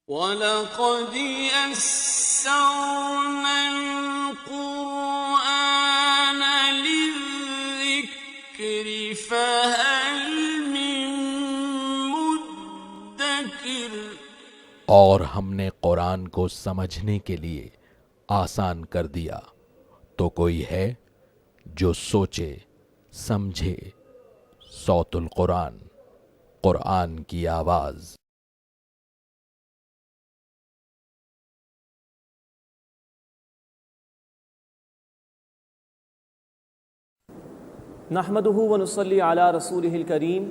وَلَقَدْ يَسَّرْنَا الْقُرْآنَ لِلذِّكْرِ فَهَلْ مِن مُّدَّكِرٍ۔ اور ہم نے قرآن کو سمجھنے کے لیے آسان کر دیا، تو کوئی ہے جو سوچے سمجھے۔ صوت القرآن، قرآن کی آواز۔ نحمده ونصلي على رسوله الكريم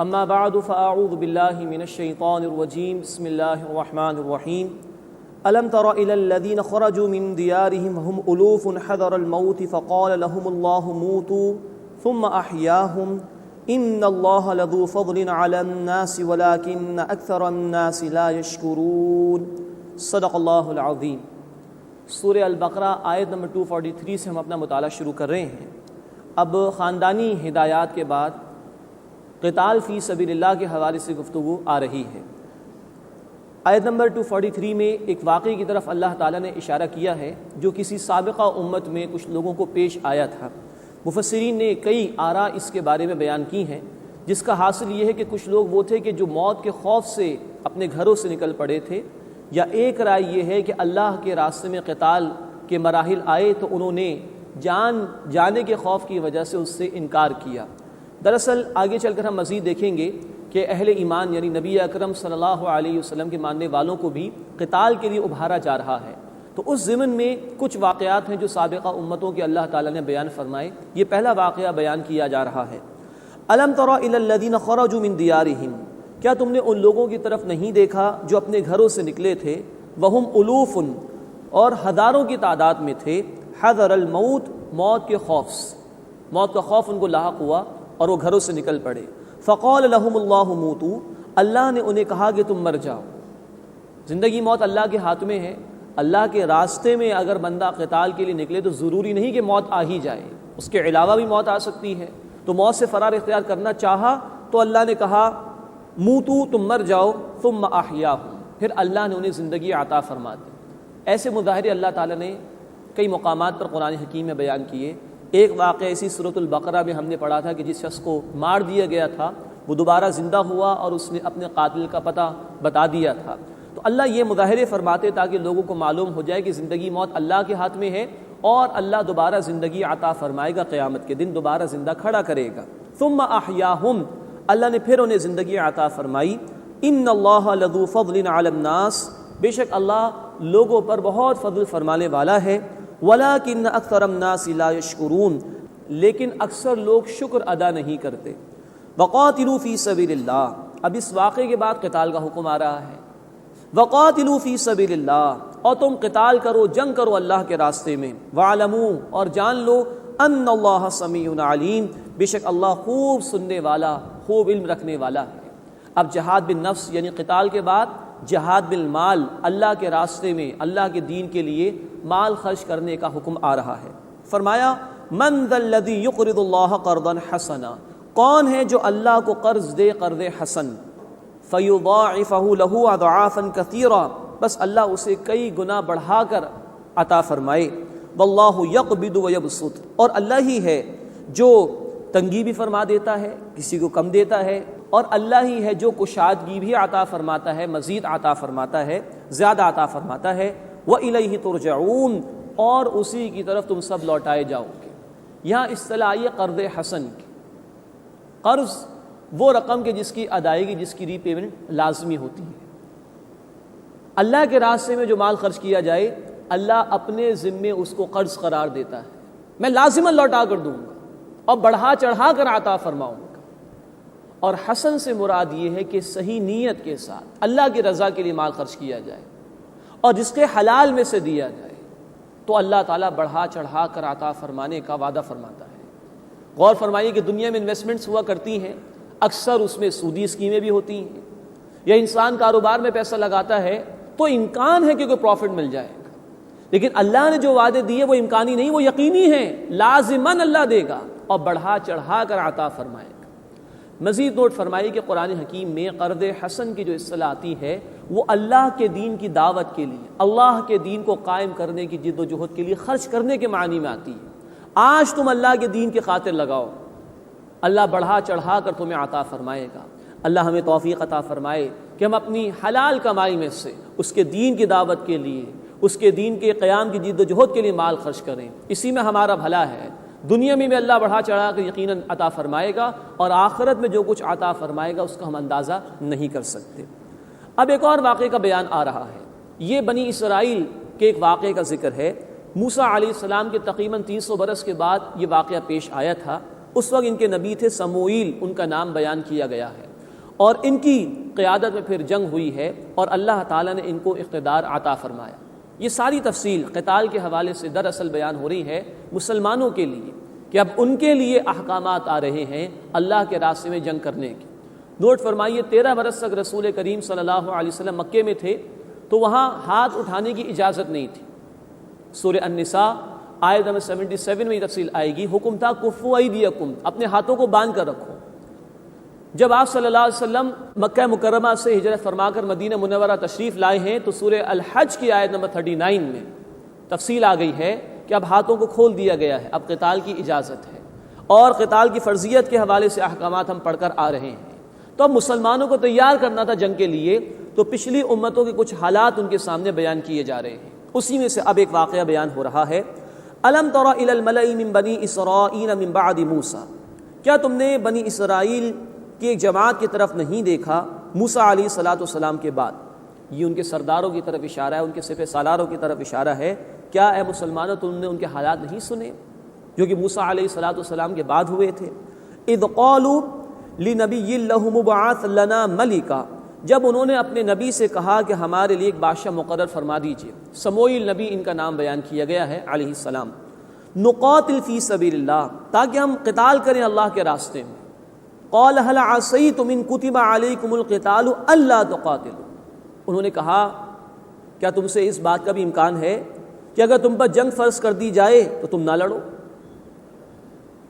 اما بعد فاعوذ بالله من الشيطان الرجيم بسم الله الرحمن الرحيم الم تر الى الذين خرجوا من ديارهم وهم الوف حذر الموت فقال لهم الله موتوا ثم احياهم ان الله لذو فضل على الناس ولكن اكثر الناس لا يشكرون۔ صدق اللہ العظیم۔ سورہ البقرہ آیت نمبر 243 سے ہم اپنا مطالعہ شروع کر رہے ہیں۔ اب خاندانی ہدایات کے بعد قتال فی سبیل اللہ کے حوالے سے گفتگو آ رہی ہے۔ آیت نمبر 243 میں ایک واقعے کی طرف اللہ تعالیٰ نے اشارہ کیا ہے جو کسی سابقہ امت میں کچھ لوگوں کو پیش آیا تھا۔ مفسرین نے کئی آراء اس کے بارے میں بیان کی ہیں، جس کا حاصل یہ ہے کہ کچھ لوگ وہ تھے کہ جو موت کے خوف سے اپنے گھروں سے نکل پڑے تھے، یا ایک رائے یہ ہے کہ اللہ کے راستے میں قتال کے مراحل آئے تو انہوں نے جانے کے خوف کی وجہ سے اس سے انکار کیا۔ دراصل آگے چل کر ہم مزید دیکھیں گے کہ اہل ایمان یعنی نبی اکرم صلی اللہ علیہ وسلم کے ماننے والوں کو بھی قتال کے لیے ابھارا جا رہا ہے۔ تو اس ضمن میں کچھ واقعات ہیں جو سابقہ امتوں کے اللہ تعالیٰ نے بیان فرمائے۔ یہ پہلا واقعہ بیان کیا جا رہا ہے۔ الم تر الی الذین خرجوا من دیارہم، کیا تم نے ان لوگوں کی طرف نہیں دیکھا جو اپنے گھروں سے نکلے تھے، وہم الوف، اور ہزاروں کی تعداد میں تھے، حذر الموت، موت کے خوف سے، موت کا خوف ان کو لاحق ہوا اور وہ گھروں سے نکل پڑے۔ فقال لهم اللہ موتوا، اللہ نے انہیں کہا کہ تم مر جاؤ۔ زندگی موت اللہ کے ہاتھ میں ہے۔ اللہ کے راستے میں اگر بندہ قتال کے لیے نکلے تو ضروری نہیں کہ موت آ ہی جائے، اس کے علاوہ بھی موت آ سکتی ہے۔ تو موت سے فرار اختیار کرنا چاہا تو اللہ نے کہا موتوا، تم مر جاؤ، ثم احیاہم، پھر اللہ نے انہیں زندگی عطا فرما دی۔ ایسے مظاہرے اللہ تعالیٰ نے کئی مقامات پر قرآن حکیم میں بیان کیے۔ ایک واقعہ اسی سورۃ البقرہ میں ہم نے پڑھا تھا کہ جس شخص کو مار دیا گیا تھا وہ دوبارہ زندہ ہوا اور اس نے اپنے قاتل کا پتہ بتا دیا تھا۔ تو اللہ یہ مظاہرے فرماتے تاکہ لوگوں کو معلوم ہو جائے کہ زندگی موت اللہ کے ہاتھ میں ہے، اور اللہ دوبارہ زندگی عطا فرمائے گا، قیامت کے دن دوبارہ زندہ کھڑا کرے گا۔ ثم احیاہم، اللہ نے پھر انہیں زندگی عطا فرمائی۔ ان اللہ لذو فضل علی الناس، بے شک اللہ لوگوں پر بہت فضل فرمانے والا ہے۔ وَلَكِنَّ أَكْثَرَ النَّاسِ لَا يَشْكُرُونَ، لیکن اکثر لوگ شکر ادا نہیں کرتے۔ وَقَاتِلُوا فِي سَبِيلِ اللَّهِ، اب اس واقعے کے بعد قتال کا حکم آ رہا ہے۔ وَقَاتِلُوا فِي سَبِيلِ اللَّهِ، اور تم قتال کرو، جنگ کرو اللہ کے راستے میں۔ وَاعْلَمُوا، اور جان لو، أَنَّ اللَّهَ سَمِيعٌ عَلِيمٌ، بے شک اللہ خوب سننے والا، خوب علم رکھنے والا ہے۔ اب جہاد بالنفس یعنی قتال کے بعد جہاد بالمال، اللہ کے راستے میں اللہ کے دین کے لیے مال خرچ کرنے کا حکم آ رہا ہے۔ فرمایا من ذا الذی یقرض اللہ قرضا حسنا، کون ہے جو اللہ کو قرض دے قرض حسن، فیضاعفہ لہ اضعافا کثیرا، بس اللہ اسے کئی گنا بڑھا کر عطا فرمائے۔ واللہ یقبض ویبسط، اور اللہ ہی ہے جو تنگی بھی فرما دیتا ہے، کسی کو کم دیتا ہے، اور اللہ ہی ہے جو کشادگی بھی عطا فرماتا ہے، مزید عطا فرماتا ہے، زیادہ عطا فرماتا ہے۔ وَإِلَيْهِ تُرْجَعُونَ، اور اسی کی طرف تم سب لوٹائے جاؤ گے۔ یہاں اصطلاح آئی ہے قرض حسن کی۔ قرض وہ رقم کے جس کی ادائیگی، جس کی ری پیمنٹ لازمی ہوتی ہے۔ اللہ کے راستے میں جو مال خرچ کیا جائے، اللہ اپنے ذمے اس کو قرض قرار دیتا ہے، میں لازماً لوٹا کر دوں گا اور بڑھا چڑھا کر عطا فرماؤں گا۔ اور حسن سے مراد یہ ہے کہ صحیح نیت کے ساتھ اللہ کی رضا کے لیے مال خرچ کیا جائے اور جس کے حلال میں سے دیا جائے، تو اللہ تعالیٰ بڑھا چڑھا کر عطا فرمانے کا وعدہ فرماتا ہے۔ غور فرمائیے کہ دنیا میں انویسٹمنٹس ہوا کرتی ہیں، اکثر اس میں سودی اسکیمیں بھی ہوتی ہیں، یا انسان کاروبار میں پیسہ لگاتا ہے تو امکان ہے کہ کوئی پروفٹ مل جائے گا، لیکن اللہ نے جو وعدے دیے وہ امکانی نہیں، وہ یقینی ہیں، لازماً اللہ دے گا اور بڑھا چڑھا کر عطا فرمائے گا۔ مزید نوٹ فرمائیے کہ قرآن حکیم میں قرض حسن کی جو اصطلاح آتی ہے وہ اللہ کے دین کی دعوت کے لیے، اللہ کے دین کو قائم کرنے کی جد و جہد کے لیے خرچ کرنے کے معنی میں آتی ہے۔ آج تم اللہ کے دین کی خاطر لگاؤ، اللہ بڑھا چڑھا کر تمہیں عطا فرمائے گا۔ اللہ ہمیں توفیق عطا فرمائے کہ ہم اپنی حلال کمائی میں سے اس کے دین کی دعوت کے لیے، اس کے دین کے قیام کی جد و جہد کے لیے مال خرچ کریں، اسی میں ہمارا بھلا ہے۔ دنیا میں بھی اللہ بڑھا چڑھا کر یقیناً عطا فرمائے گا، اور آخرت میں جو کچھ عطا فرمائے گا اس کا ہم اندازہ نہیں کر سکتے۔ اب ایک اور واقعے کا بیان آ رہا ہے، یہ بنی اسرائیل کے ایک واقعے کا ذکر ہے۔ موسیٰ علیہ السلام کے تقریباً 300 برس کے بعد یہ واقعہ پیش آیا تھا۔ اس وقت ان کے نبی تھے سموئیل، ان کا نام بیان کیا گیا ہے، اور ان کی قیادت میں پھر جنگ ہوئی ہے اور اللہ تعالیٰ نے ان کو اقتدار عطا فرمایا۔ یہ ساری تفصیل قتال کے حوالے سے دراصل بیان ہو رہی ہے مسلمانوں کے لیے کہ اب ان کے لیے احکامات آ رہے ہیں اللہ کے راستے میں جنگ کرنے کے۔ نوٹ فرمائیے 13 برس تک رسول کریم صلی اللہ علیہ وسلم مکے میں تھے تو وہاں ہاتھ اٹھانے کی اجازت نہیں تھی۔ سورہ النساء آیت نمبر 77 میں یہ تفصیل آئے گی، حکم تھا کفوا ایدیکم، اپنے ہاتھوں کو باندھ کر رکھو۔ جب آپ صلی اللہ علیہ وسلم مکہ مکرمہ سے ہجرت فرما کر مدینہ منورہ تشریف لائے ہیں تو سورہ الحج کی آیت نمبر 39 میں تفصیل آ گئی ہے کہ اب ہاتھوں کو کھول دیا گیا ہے، اب قتال کی اجازت ہے، اور قتال کی فرضیت کے حوالے سے احکامات ہم پڑھ کر آ رہے ہیں۔ تو اب مسلمانوں کو تیار کرنا تھا جنگ کے لیے، تو پچھلی امتوں کے کچھ حالات ان کے سامنے بیان کیے جا رہے ہیں۔ اسی میں سے اب ایک واقعہ بیان ہو رہا ہے۔ الم تر الی الملأ من بنی اسرائیل من بعد موسیٰ، کیا تم نے بنی اسرائیل کی ایک جماعت کی طرف نہیں دیکھا موسیٰ علیہ السلام کے بعد؟ یہ ان کے سرداروں کی طرف اشارہ ہے، ان کے سپہ سالاروں کی طرف اشارہ ہے۔ کیا اے مسلمانوں تم نے ان کے حالات نہیں سنے جو کہ موسیٰ علیہ السلام کے بعد ہوئے تھے؟ اذ قالوا لنبی لہم ابعث لنا ملکا، جب انہوں نے اپنے نبی سے کہا کہ ہمارے لیے ایک بادشاہ مقرر فرما دیجئے۔ سموئیل نبی ان کا نام بیان کیا گیا ہے علیہ السلام۔ نقاتل فی سبیل اللہ، تاکہ ہم قتال کریں اللہ کے راستے میں۔ قال هل عصیتم ان کتب علیکم القتال الا تقاتلوا، انہوں نے کہا کیا تم سے اس بات کا بھی امکان ہے کہ اگر تم پر جنگ فرض کر دی جائے تو تم نہ لڑو؟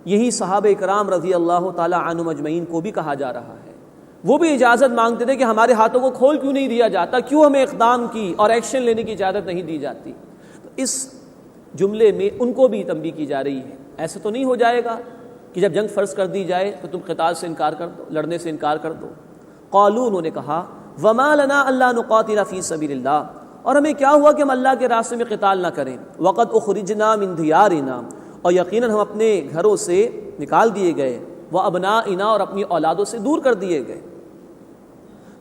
یہی صحابہ اکرام رضی اللہ تعالی عنہم اجمعین کو بھی کہا جا رہا ہے۔ وہ بھی اجازت مانگتے تھے کہ ہمارے ہاتھوں کو کھول کیوں نہیں دیا جاتا، کیوں ہمیں اقدام کی اور ایکشن لینے کی اجازت نہیں دی جاتی؟ تو اس جملے میں ان کو بھی تنبیہ کی جا رہی ہے، ایسا تو نہیں ہو جائے گا کہ جب جنگ فرض کر دی جائے تو تم قتال سے انکار کر دو، لڑنے سے انکار کر دو۔ قالوا، انہوں نے کہا وما لنا الا نقاتل فی سبیل اللہ، اور ہمیں کیا ہوا کہ ہم اللہ کے راستے میں قتال نہ کریں۔ وقد اخرجنا من دیارنا، اور یقیناً ہم اپنے گھروں سے نکال دیے گئے، وابنائنا، اور اپنی اولادوں سے دور کر دیے گئے۔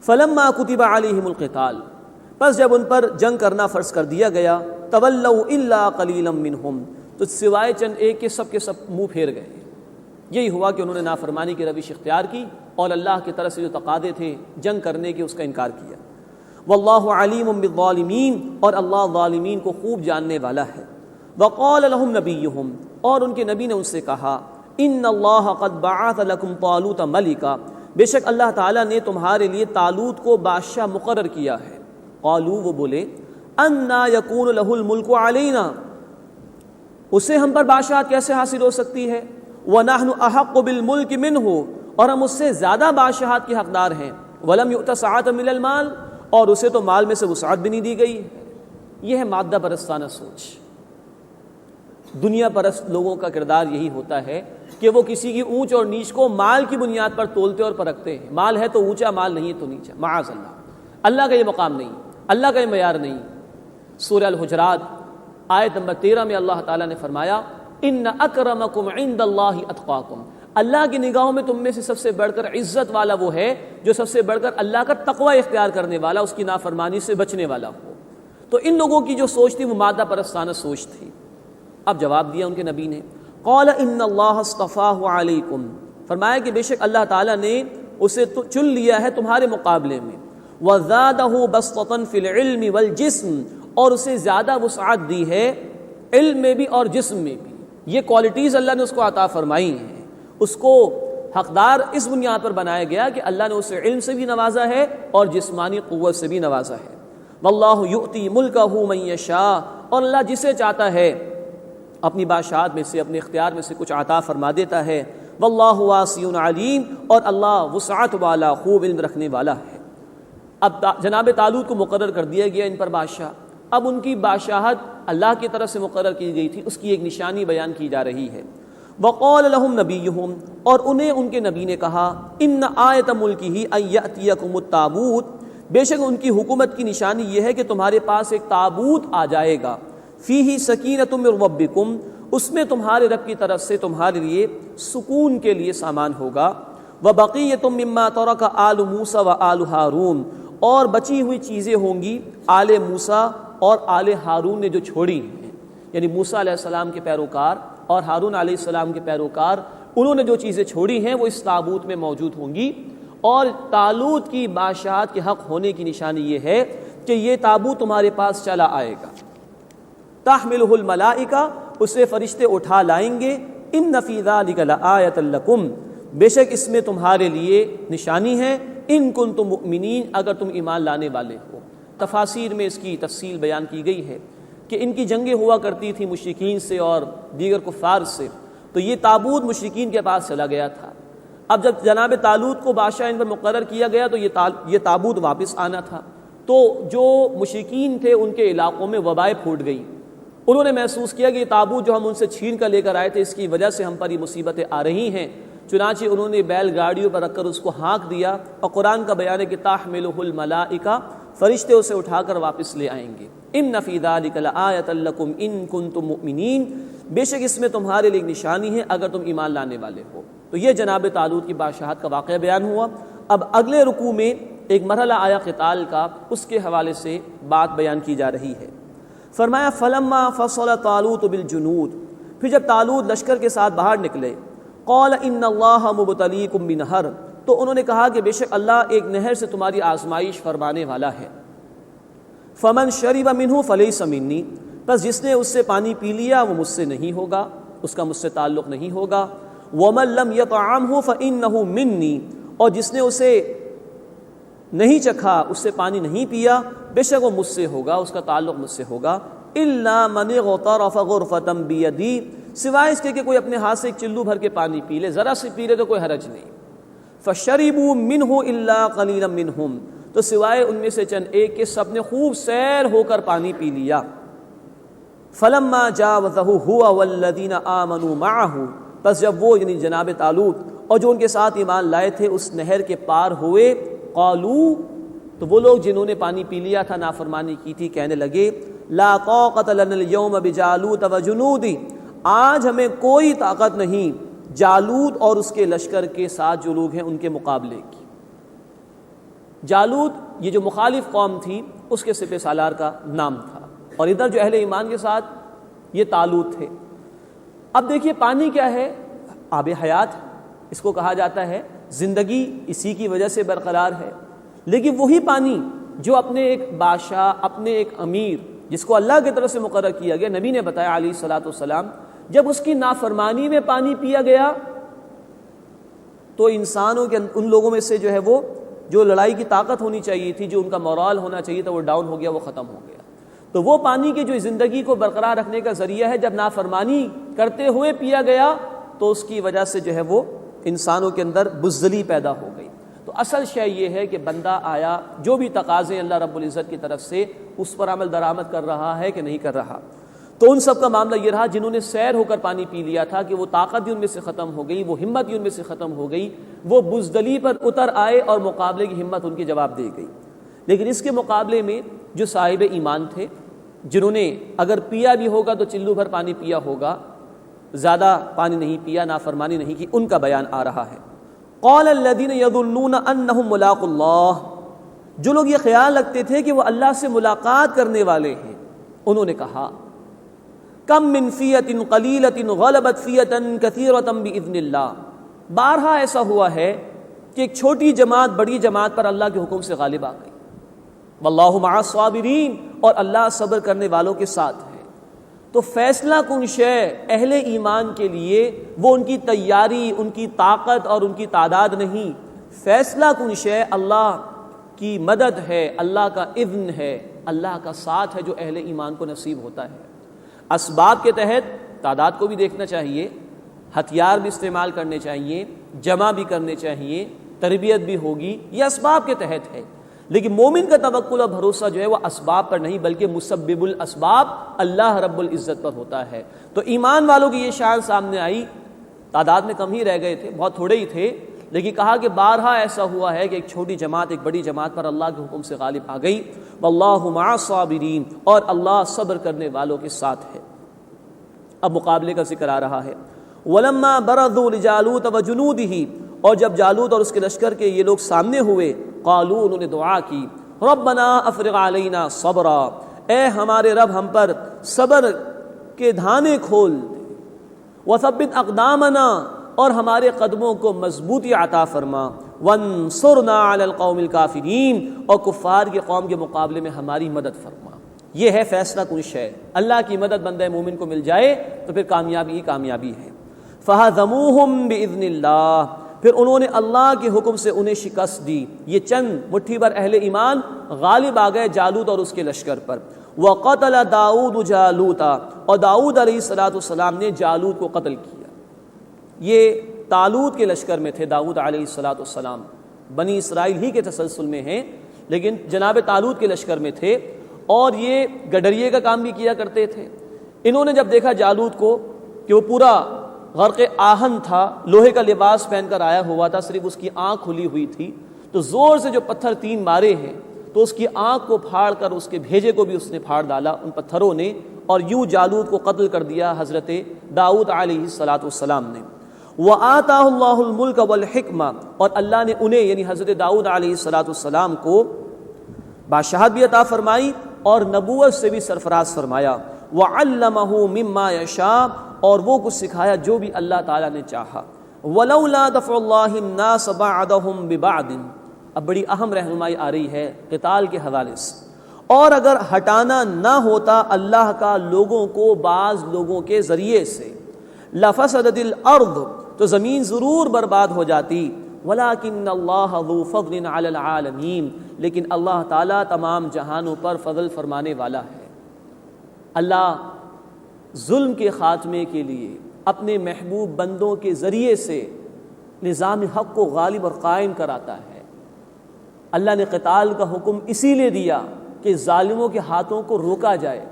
فلما کتب علیہم القتال، پس جب ان پر جنگ کرنا فرض کر دیا گیا، تولوا الا قلیلا منہم، تو سوائے چند ایک کے سب منہ پھیر گئے۔ یہی ہوا کہ انہوں نے نافرمانی کی روش اختیار کی اور اللہ کی طرف سے جو تقاضے تھے جنگ کرنے کے اس کا انکار کیا۔ واللہ علیم بالظالمین، اور اللہ ظالمین کو خوب جاننے والا ہے۔ وقال لهم نبیہم، اور ان کے نبی نے ان سے کہا ان اللہ قد بعث لکم طالوت ملکا، بے شک اللہ تعالیٰ نے تمہارے لیے طالوت کو بادشاہ مقرر کیا ہے۔ قالوا، وہ بولے انا یکون لہ الملک علینا، اسے ہم پر بادشاہت کیسے حاصل ہو سکتی ہے؟ وَنَحْنُ أَحَقُّ بِالْمُلْكِ مِنْهُ، اور ہم اس سے زیادہ بادشاہت کے حقدار ہیں۔ وَلَمْ يُؤْتَ سَعَةً مِنَ الْمَالِ، اور اسے تو مال میں سے وسعت بھی نہیں دی گئی۔ یہ ہے مادہ پرستانہ سوچ۔ دنیا پرست لوگوں کا کردار یہی ہوتا ہے کہ وہ کسی کی اونچ اور نیچ کو مال کی بنیاد پر تولتے اور پرکھتے ہیں۔ مال ہے تو اونچا، مال نہیں ہے تو نیچا، معاذ اللہ۔ اللہ کا یہ مقام نہیں، اللہ کا یہ معیار نہیں۔ سورہ الحجرات آیت نمبر 13 میں اللہ تعالیٰ نے فرمایا ان اکرمکم عند اللہ اتقاکم، اللہ کی نگاہوں میں تم میں سے سب سے بڑھ کر عزت والا وہ ہے جو سب سے بڑھ کر اللہ کا تقوی اختیار کرنے والا، اس کی نافرمانی سے بچنے والا ہو۔ تو ان لوگوں کی جو سوچ تھی وہ مادہ پرستانہ سوچ تھی۔ اب جواب دیا ان کے نبی نے، قال ان اللہ اصطفاہ علیکم، فرمایا کہ بے شک اللہ تعالیٰ نے اسے چن لیا ہے تمہارے مقابلے میں، وزادہ بسطۃ فی العلم والجسم، اور اسے زیادہ وسعت دی ہے علم میں بھی اور جسم میں بھی۔ یہ کوالٹیز اللہ نے اس کو عطا فرمائی ہیں، اس کو حقدار اس بنیاد پر بنایا گیا کہ اللہ نے اسے علم سے بھی نوازا ہے اور جسمانی قوت سے بھی نوازا ہے۔ واللہ یؤتی ملکہ من یشاء، اور اللہ جسے چاہتا ہے اپنی بادشاہت میں سے، اپنے اختیار میں سے کچھ عطا فرما دیتا ہے۔ واللہ واسع علیم، اور اللہ وسعت والا، خوب علم رکھنے والا ہے۔ اب جناب طالوت کو مقرر کر دیا گیا ان پر بادشاہ۔ اب ان کی بادشاہت اللہ کی طرف سے مقرر کی گئی تھی، اس کی ایک نشانی بیان کی جا رہی ہے۔ وقال لهم نبیہم، اور انہیں ان کے نبی نے کہا، ان آیت ملکہ ان یأتیکم التابوت، بے شک ان کی حکومت کی نشانی یہ ہے کہ تمہارے پاس ایک تابوت آ جائے گا، فیہ سکینۃ من ربکم، اس میں تمہارے رب کی طرف سے تمہارے لیے سکون کے لیے سامان ہوگا، وبقیۃ مما ترک آل موسیٰ وآل ہارون، اور بچی ہوئی چیزیں ہوں گی آل موسیٰ اور آل ہارون نے جو چھوڑی ہیں، یعنی موسیٰ علیہ السلام کے پیروکار اور ہارون علیہ السلام کے پیروکار، انہوں نے جو چیزیں چھوڑی ہیں وہ اس تابوت میں موجود ہوں گی۔ اور طالوت کی بادشاہت کے حق ہونے کی نشانی یہ ہے کہ یہ تابوت تمہارے پاس چلا آئے گا، تحملہ الملائکہ، اسے فرشتے اٹھا لائیں گے، ان فی ذلک لآیۃ لکم، بے شک اس میں تمہارے لیے نشانی ہے، ان کنتم مؤمنین، اگر تم ایمان لانے والے ہو۔ تفاسیر میں اس کی تفصیل بیان کی گئی ہے کہ ان کی جنگیں ہوا کرتی تھی مشرکین سے اور دیگر کفار سے، تو یہ تابوت مشرکین کے پاس چلا گیا تھا۔ اب جب جناب طالوت کو بادشاہ ان پر مقرر کیا گیا تو یہ تابوت واپس آنا تھا، تو جو مشرکین تھے ان کے علاقوں میں وبائیں پھوٹ گئیں، انہوں نے محسوس کیا کہ یہ تابوت جو ہم ان سے چھین کر لے کر آئے تھے اس کی وجہ سے ہم پر یہ مصیبتیں آ رہی ہیں، چنانچہ انہوں نے بیل گاڑیوں پر رکھ کر اس کو ہانک دیا، اور قرآن کا بیان ہے کہ تحملہ الملائکہ، فرشتے اسے اٹھا کر واپس لے آئیں گے۔ ان فی ذلک لآیۃ لکم ان کنتم مؤمنین، بے شک اس میں تمہارے لیے نشانی ہے اگر تم ایمان لانے والے ہو۔ تو یہ جناب طالوت کی بادشاہت کا واقعہ بیان ہوا۔ اب اگلے رکوع میں ایک مرحلہ آیا قتال کا، اس کے حوالے سے بات بیان کی جا رہی ہے۔ فرمایا فلما فصل طالوت بالجنود، پھر جب طالوت لشکر کے ساتھ باہر نکلے، قال ان اللہ مبتلیکم بنہر، تو انہوں نے کہا کہ بے شک اللہ ایک نہر سے تمہاری آزمائش فرمانے والا ہے۔ فمن شرب منہ فلیس منی، بس جس نے اس سے پانی پی لیا وہ مجھ سے نہیں ہوگا، اس کا مجھ سے تعلق نہیں ہوگا۔ ومن لم یطعمہ فانہ منی، اور جس نے اسے نہیں چکھا، اس سے پانی نہیں پیا، بے شک وہ مجھ سے ہوگا، اس کا تعلق مجھ سے ہوگا۔ الا من اغترف غرفۃ بیدی، سوائے اس کے کہ کوئی اپنے ہاتھ سے ایک چلو بھر کے پانی پی لے، ذرا سے پی لے تو کوئی حرج نہیں۔ فشربوا منہ الا قلیلا منہم، تو سوائے ان میں سے چند ایک کے سب نے خوب سیر ہو کر پانی پی لیا۔ فلما جاوزہ ہوا والذین آمنوا معہ، پس جب وہ یعنی جناب طالوت اور جو ان کے ساتھ ایمان لائے تھے اس نہر کے پار ہوئے، قالو، تو وہ لوگ جنہوں نے پانی پی لیا تھا، نافرمانی کی تھی، کہنے لگے لا طاقت لنا اليوم بجالوت وجنودی، آج ہمیں کوئی طاقت نہیں جالوت اور اس کے لشکر کے ساتھ جو لوگ ہیں ان کے مقابلے کی۔ جالوت یہ جو مخالف قوم تھی اس کے سپہ سالار کا نام تھا، اور ادھر جو اہل ایمان کے ساتھ یہ طالوت تھے۔ اب دیکھیے پانی کیا ہے؟ آب حیات اس کو کہا جاتا ہے، زندگی اسی کی وجہ سے برقرار ہے، لیکن وہی پانی جو اپنے ایک بادشاہ، اپنے ایک امیر جس کو اللہ کی طرف سے مقرر کیا گیا، نبی نے بتایا علیہ الصلاۃ والسلام، جب اس کی نافرمانی میں پانی پیا گیا تو انسانوں کے ان لوگوں میں سے جو ہے وہ جو لڑائی کی طاقت ہونی چاہیے تھی، جو ان کا مورال ہونا چاہیے تھا، وہ ڈاؤن ہو گیا، وہ ختم ہو گیا۔ تو وہ پانی کی جو زندگی کو برقرار رکھنے کا ذریعہ ہے، جب نافرمانی کرتے ہوئے پیا گیا تو اس کی وجہ سے جو ہے وہ انسانوں کے اندر بزدلی پیدا ہو گئی۔ تو اصل شے یہ ہے کہ بندہ آیا جو بھی تقاضے اللہ رب العزت کی طرف سے اس پر عمل درآمد کر رہا ہے کہ نہیں کر رہا۔ تو ان سب کا معاملہ یہ رہا، جنہوں نے سیر ہو کر پانی پی لیا تھا کہ وہ طاقت بھی ان میں سے ختم ہو گئی، وہ ہمت بھی ان میں سے ختم ہو گئی، وہ بزدلی پر اتر آئے اور مقابلے کی ہمت ان کی جواب دے گئی۔ لیکن اس کے مقابلے میں جو صاحب ایمان تھے، جنہوں نے اگر پیا بھی ہوگا تو چلو بھر پانی پیا ہوگا، زیادہ پانی نہیں پیا، نافرمانی نہیں کی، ان کا بیان آ رہا ہے۔ قال الذین یظنون انہم ملاقو اللہ، جو لوگ یہ خیال رکھتے تھے کہ وہ اللہ سے ملاقات کرنے والے ہیں، انہوں نے کہا کم من فیۃ قلیلۃ غلبت فیۃ کثیرۃ باذن اللہ، بارہا ایسا ہوا ہے کہ ایک چھوٹی جماعت بڑی جماعت پر اللہ کے حکم سے غالب آ گئی۔ واللہ مع الصابرین، اور اللہ صبر کرنے والوں کے ساتھ ہے۔ تو فیصلہ کن شے اہل ایمان کے لیے وہ ان کی تیاری، ان کی طاقت اور ان کی تعداد نہیں، فیصلہ کن شے اللہ کی مدد ہے، اللہ کا اذن ہے، اللہ کا ساتھ ہے جو اہل ایمان کو نصیب ہوتا ہے۔ اسباب کے تحت تعداد کو بھی دیکھنا چاہیے، ہتھیار بھی استعمال کرنے چاہیے، جمع بھی کرنے چاہیے، تربیت بھی ہوگی، یہ اسباب کے تحت ہے، لیکن مومن کا توکل اور بھروسہ جو ہے وہ اسباب پر نہیں بلکہ مسبب الاسباب اللہ رب العزت پر ہوتا ہے۔ تو ایمان والوں کی یہ شان سامنے آئی، تعداد میں کم ہی رہ گئے تھے، بہت تھوڑے ہی تھے، لیکن کہا کہ بارہا ایسا ہوا ہے کہ ایک چھوٹی جماعت ایک بڑی جماعت پر اللہ کے حکم سے غالب آ گئی، واللہ مع الصابرین، اور اللہ صبر کرنے والوں کے ساتھ ہے۔ اب مقابلے کا ذکر آ رہا ہے۔ وَلَمَّا بَرَزُوا لِجَالُوتَ وَجُنُودِهِ، اور جب جالوت اور اس کے لشکر کے یہ لوگ سامنے ہوئے، قالوا، انہوں نے دعا کی، ربنا افرغ علینا صبرا، اے ہمارے رب ہم پر صبر کے دھانے کھول دے، وثبت اقدامنا، اور ہمارے قدموں کو مضبوطی عطا فرما، وانصرنا علی القوم الکافرین، اور کفار کی قوم کے مقابلے میں ہماری مدد فرما۔ یہ ہے فیصلہ کن شے، اللہ کی مدد بندہ مومن کو مل جائے تو پھر کامیابی ہی کامیابی ہے۔ فہزموہم باذن اللہ، پھر انہوں نے اللہ کے حکم سے انہیں شکست دی، یہ چند مٹھی بھر اہل ایمان غالب آ گئے جالوت اور اس کے لشکر پر۔ وقتل داؤد جالوتا، اور داؤد علیہ السلام نے جالوت کو قتل کیا۔ یہ طالوت کے لشکر میں تھے داؤد علیہ السلام، بنی اسرائیل ہی کے تسلسل میں ہیں، لیکن جناب طالوت کے لشکر میں تھے، اور یہ گڈریے کا کام بھی کیا کرتے تھے۔ انہوں نے جب دیکھا جالوت کو کہ وہ پورا غرق آہن تھا، لوہے کا لباس پہن کر آیا ہوا تھا، صرف اس کی آنکھ کھلی ہوئی تھی، تو زور سے جو پتھر 3 مارے ہیں تو اس کی آنکھ کو پھاڑ کر اس کے بھیجے کو بھی اس نے پھاڑ ڈالا ان پتھروں نے، اور یوں جالوت کو قتل کر دیا حضرت داؤد علیہ السلام نے۔ وَآتَاهُ اللَّهُ الْمُلْكَ وَالْحِكْمَةَ، اور اللہ نے انہیں یعنی حضرت داؤد علیہ السلام کو بادشاہت بھی عطا فرمائی اور نبوت سے بھی سرفراز فرمایا۔ وَعَلَّمَهُ مِمَّا يَشَاءُ، اور وہ کچھ سکھایا جو بھی اللہ تعالیٰ نے چاہا۔ وَلَوْلَا دَفْعُ اللَّهِ النَّاسَ بَعْضَهُمْ بِبَعْضٍ، اب بڑی اہم رہنمائی آ رہی ہے قتال کے حوالے سے، اور اگر ہٹانا نہ ہوتا اللہ کا لوگوں کو بعض لوگوں کے ذریعے سے، لَفَسَدَتِ الْأَرْضُ، تو زمین ضرور برباد ہو جاتی، وَلَكِنَّ اللَّهَ ذُو فَضْلٍ عَلَى الْعَالَمِينَ، لیکن اللہ تعالیٰ تمام جہانوں پر فضل فرمانے والا ہے۔ اللہ ظلم کے خاتمے کے لیے اپنے محبوب بندوں کے ذریعے سے نظام حق کو غالب اور قائم کراتا ہے۔ اللہ نے قتال کا حکم اسی لیے دیا کہ ظالموں کے ہاتھوں کو روکا جائے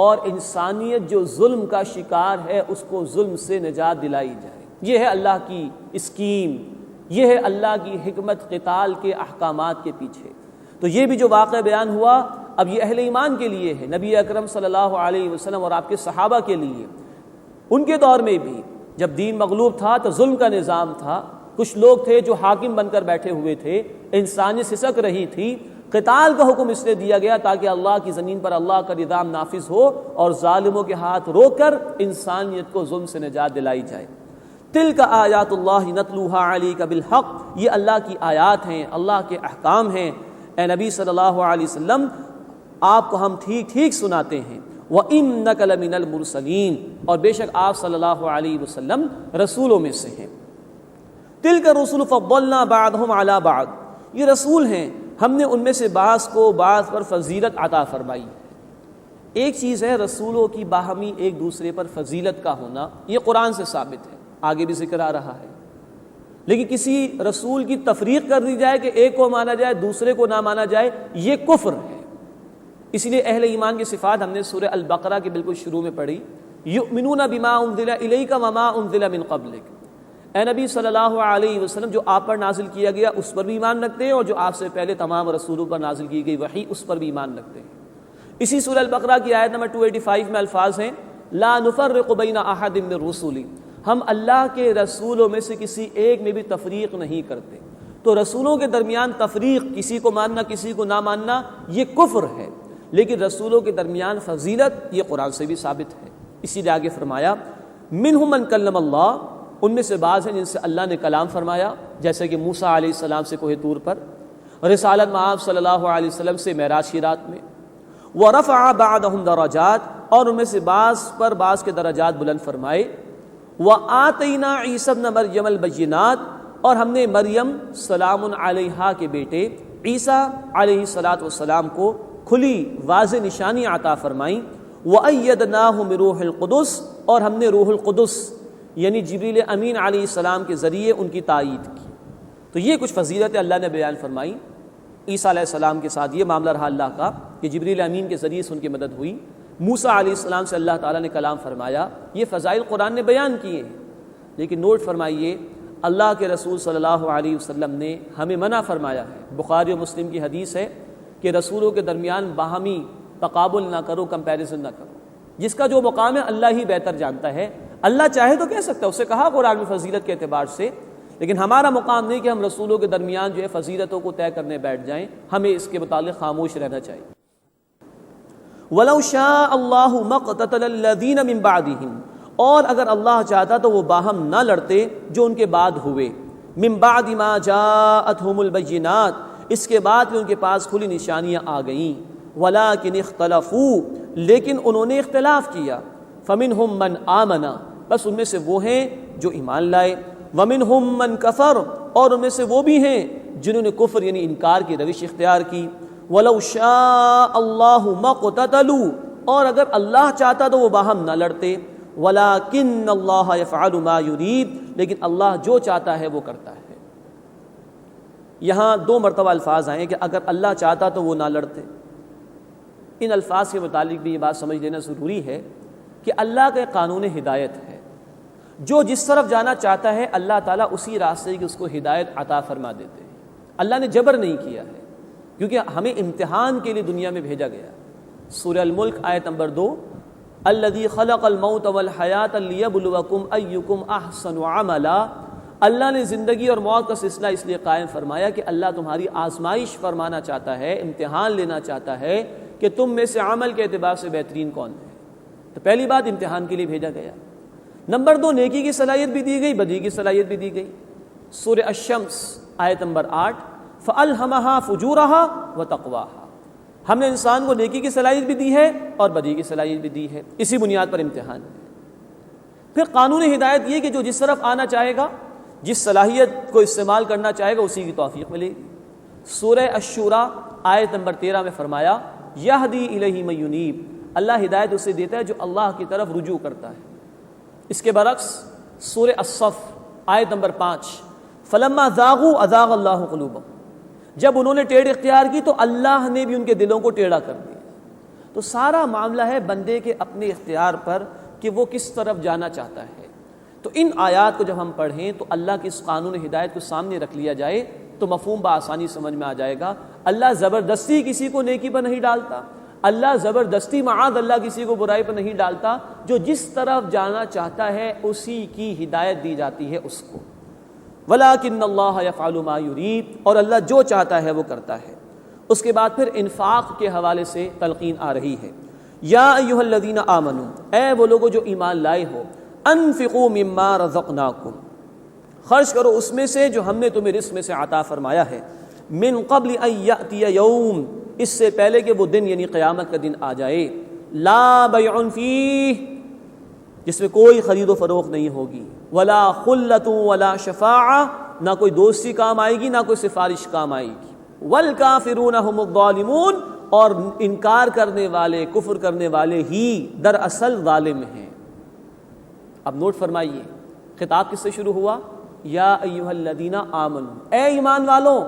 اور انسانیت جو ظلم کا شکار ہے اس کو ظلم سے نجات دلائی جائے۔ یہ ہے اللہ کی اسکیم، یہ ہے اللہ کی حکمت قتال کے احکامات کے پیچھے۔ تو یہ بھی جو واقعہ بیان ہوا اب یہ اہل ایمان کے لیے ہے، نبی اکرم صلی اللہ علیہ وسلم اور آپ کے صحابہ کے لیے۔ ان کے دور میں بھی جب دین مغلوب تھا تو ظلم کا نظام تھا، کچھ لوگ تھے جو حاکم بن کر بیٹھے ہوئے تھے، انسانیت سسک رہی تھی، قتال کا حکم اس لیے دیا گیا تاکہ اللہ کی زمین پر اللہ کا نظام نافذ ہو اور ظالموں کے ہاتھ روک کر انسانیت کو ظلم سے نجات دلائی جائے۔ تلک آیات اللہ نتلوها علیک بالحق، یہ اللہ کی آیات ہیں، اللہ کے احکام ہیں، اے نبی صلی اللہ علیہ وسلم آپ کو ہم ٹھیک ٹھیک سناتے ہیں۔ وَإِنَّكَ لَمِنَ الْمُرْسَلِينَ، اور بے شک آپ صلی اللہ علیہ وسلم رسولوں میں سے ہیں۔ تِلْكَ الرُّسُلُ فَضَّلْنَا بَعْضَهُمْ عَلَى بَعْضٍ، یہ رسول ہیں ہم نے ان میں سے بعض کو بعض پر فضیلت عطا فرمائی ہے۔ ایک چیز ہے رسولوں کی باہمی ایک دوسرے پر فضیلت کا ہونا، یہ قرآن سے ثابت ہے، آگے بھی ذکر آ رہا ہے، لیکن کسی رسول کی تفریق کر دی جائے کہ ایک کو مانا جائے دوسرے کو نہ مانا جائے، یہ کفر ہے۔ اس لیے اہل ایمان کی صفات ہم نے سورہ البقرہ کے بالکل شروع میں پڑھی، یؤمنون بما انزل الیک وما انزل من قبلک، اے نبی صلی اللہ علیہ وسلم جو آپ پر نازل کیا گیا اس پر بھی ایمان رکھتے ہیں، اور جو آپ سے پہلے تمام رسولوں پر نازل کی گئی وحی اس پر بھی ایمان رکھتے ہیں۔ اسی سورہ البقرہ کی آیت نمبر 285 میں الفاظ ہیں، لا نفرق بین احد من رسلی، ہم اللہ کے رسولوں میں سے کسی ایک میں بھی تفریق نہیں کرتے۔ تو رسولوں کے درمیان تفریق، کسی کو ماننا کسی کو نہ ماننا، یہ کفر ہے، لیکن رسولوں کے درمیان فضیلت یہ قرآن سے بھی ثابت ہے۔ اسی لیے آگے فرمایا منہم من کلم اللہ، ان میں سے بعض ہیں جن سے اللہ نے کلام فرمایا، جیسے کہ موسیٰ علیہ السلام سے کوہ طور پر، رسالت مآب صلی اللہ علیہ وسلم سے معراج کی رات میں، وَرَفَعَ بَعْضَهُمْ درجات، اور ان میں سے بعض پر بعض کے درجات بلند فرمائے، وَآتَيْنَا عِيسَى ابْنَ مَرْيَمَ الْبَيِّنَاتِ، اور ہم نے مریم سلام علیہا کے بیٹے عیسیٰ علیہ السلام کو کھلی واضح نشانی عطا فرمائی، وَأَيَّدْنَاهُ بِرُوحِ الْقُدُسِ، اور ہم نے روح القدس یعنی جبریل امین علیہ السلام کے ذریعے ان کی تائید کی۔ تو یہ کچھ فضیلتیں اللہ نے بیان فرمائی۔ عیسیٰ علیہ السلام کے ساتھ یہ معاملہ رہا اللہ کا کہ جبریل امین کے ذریعے سے ان کی مدد ہوئی۔ موسیٰ علیہ السلام سے اللہ تعالیٰ نے کلام فرمایا۔ یہ فضائل قرآن نے بیان کیے ہیں، لیکن نوٹ فرمائیے اللہ کے رسول صلی اللہ علیہ وسلم نے ہمیں منع فرمایا ہے۔ بخاری و مسلم کی حدیث ہے کہ رسولوں کے درمیان باہمی تقابل نہ کرو، کمپیریزن نہ کرو۔ جس کا جو مقام ہے اللہ ہی بہتر جانتا ہے۔ اللہ چاہے تو کہہ سکتا ہے، اسے کہا قرآن میں فضیلت کے اعتبار سے، لیکن ہمارا مقام نہیں کہ ہم رسولوں کے درمیان جو ہے فضیلتوں کو طے کرنے بیٹھ جائیں، ہمیں اس کے متعلق خاموش رہنا چاہیے۔ وَلَوْ شَاءَ اللَّهُ مَا اقْتَتَلَ الَّذِينَ مِن بَعْدِهِمْ، اور اگر اللہ چاہتا تو وہ باہم نہ لڑتے جو ان کے بعد ہوئے، من بعد ما جاءتهم البینات، اس کے بعد کہ ان کے پاس کھلی نشانیاں آ گئیں، ولیکن اختلفوا، لیکن انہوں نے اختلاف کیا، فمنہم من آمن، بس ان میں سے وہ ہیں جو ایمان لائے، ومنہم من کفر، اور ان میں سے وہ بھی ہیں جنہوں نے کفر یعنی انکار کی روش اختیار کی، وَلَوْ شَاءَ اللَّهُ مَا اقْتَتَلُوا، اور اگر اللہ چاہتا تو وہ باہم نہ لڑتے، وَلَٰكِنَّ اللَّهَ يَفْعَلُ مَا يُرِيدُ، لیکن اللہ جو چاہتا ہے وہ کرتا ہے۔ یہاں 2 مرتبہ الفاظ آئے کہ اگر اللہ چاہتا تو وہ نہ لڑتے۔ ان الفاظ کے متعلق بھی یہ بات سمجھ لینا ضروری ہے کہ اللہ کا قانون ہدایت ہے، جو جس طرف جانا چاہتا ہے اللہ تعالیٰ اسی راستے کی اس کو ہدایت عطا فرما دیتے ہیں۔ اللہ نے جبر نہیں کیا ہے، کیونکہ ہمیں امتحان کے لیے دنیا میں بھیجا گیا۔ سورہ الملک آیت نمبر 2، الذی خلق الموت والحیات لیبلوکم ایکم احسن عملا، اللہ نے زندگی اور موت کا سلسلہ اس لیے قائم فرمایا کہ اللہ تمہاری آزمائش فرمانا چاہتا ہے، امتحان لینا چاہتا ہے کہ تم میں سے عمل کے اعتبار سے بہترین کون ہے۔ تو پہلی بات امتحان کے لیے بھیجا گیا۔ نمبر 2، نیکی کی صلاحیت بھی دی گئی، بدی کی صلاحیت بھی دی گئی۔ سورہ الشمس آیت نمبر 8، فَأَلْهَمَهَا فُجُورَهَا وَتَقْوَاهَا، ہم نے انسان کو نیکی کی صلاحیت بھی دی ہے اور بدی کی صلاحیت بھی دی ہے، اسی بنیاد پر امتحان ہے۔ پھر قانون ہدایت یہ کہ جو جس طرف آنا چاہے گا، جس صلاحیت کو استعمال کرنا چاہے گا، اسی کی توفیق ملے گی۔ سورہ الشورى آیت نمبر 13 میں فرمایا، یہدی الیہ من ینیب، اللہ ہدایت اسے دیتا ہے جو اللہ کی طرف رجوع کرتا ہے۔ اس کے برعکس سورہ الصف آیت نمبر 5، فلما ذاغوا اذاغ اللہ قلوبہم، جب انہوں نے ٹیڑھ اختیار کی تو اللہ نے بھی ان کے دلوں کو ٹیڑھا کر دیا۔ تو سارا معاملہ ہے بندے کے اپنے اختیار پر کہ وہ کس طرف جانا چاہتا ہے۔ تو ان آیات کو جب ہم پڑھیں تو اللہ کی اس قانون ہدایت کو سامنے رکھ لیا جائے تو مفہوم بآسانی سمجھ میں آ جائے گا۔ اللہ زبردستی کسی کو نیکی پر نہیں ڈالتا، اللہ زبردستی معاذ اللہ کسی کو برائی پر نہیں ڈالتا، جو جس طرف جانا چاہتا ہے اسی کی ہدایت دی جاتی ہے اس کو۔ وَلَٰكِنَّ اللَّهَ يَفْعَلُ مَا يُرِيدُ، اور اللہ جو چاہتا ہے وہ کرتا ہے۔ اس کے بعد پھر انفاق کے حوالے سے تلقین آ رہی ہے۔ یا ایھا الذین آمنوا، اے وہ لوگوں جو ایمان لائے ہو، انفقوا مما رزقناکم، خرچ کرو اس میں سے جو ہم نے تمہیں رزق میں سے عطا فرمایا ہے، من قبل ان یأتی یوم، اس سے پہلے کہ وہ دن یعنی قیامت کا دن آ جائے، لا بیع فیہ، جس میں کوئی خرید و فروخت نہیں ہوگی، ولا خلۃ ولا شفاعہ، نہ کوئی دوستی کام آئے گی نہ کوئی سفارش کام آئے گی، والکافرون هم الظالمون، اور انکار کرنے والے، کفر کرنے والے ہی دراصل ظالم ہیں۔ اب نوٹ فرمائیے، خطاب کس سے شروع ہوا؟ یا ایھا الذین آمنوا، اے ایمان والوں،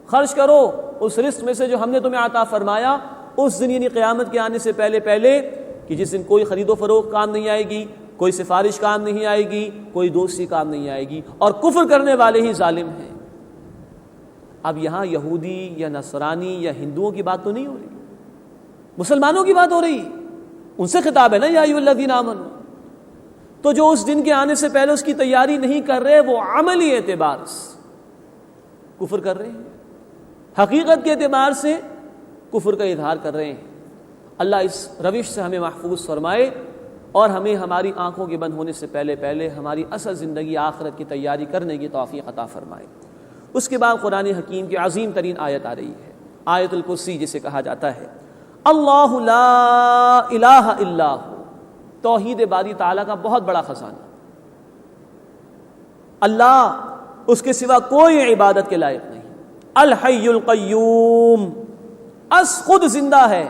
خرچ کرو اس رزق میں سے جو ہم نے تمہیں عطا فرمایا، اس دن یعنی قیامت کے آنے سے پہلے کہ جس دن کوئی خرید و فروخت کام نہیں آئے گی، کوئی سفارش کام نہیں آئے گی، کوئی دوستی کام نہیں آئے گی، اور کفر کرنے والے ہی ظالم ہیں۔ اب یہاں یہودی یا نصرانی یا ہندوؤں کی بات تو نہیں ہو رہی، مسلمانوں کی بات ہو رہی، ان سے خطاب ہے نا، یا ایھا الذین آمنوا۔ تو جو اس دن کے آنے سے پہلے اس کی تیاری نہیں کر رہے، وہ عملی اعتبار سے کفر کر رہے ہیں، حقیقت کے اعتبار سے کفر کا اظہار کر رہے ہیں۔ اللہ اس روش سے ہمیں محفوظ فرمائے اور ہمیں ہماری آنکھوں کے بند ہونے سے پہلے ہماری اصل زندگی آخرت کی تیاری کرنے کی توفیق عطا فرمائے۔ اس کے بعد قرآن حکیم کی عظیم ترین آیت آ رہی ہے، آیت الکرسی جسے کہا جاتا ہے۔ اللہ لا الہ الا ہو، توحید باری تعالیٰ کا بہت بڑا خزانہ۔ اللہ، اس کے سوا کوئی عبادت کے لائق نہیں۔ الحی القیوم، از خود زندہ ہے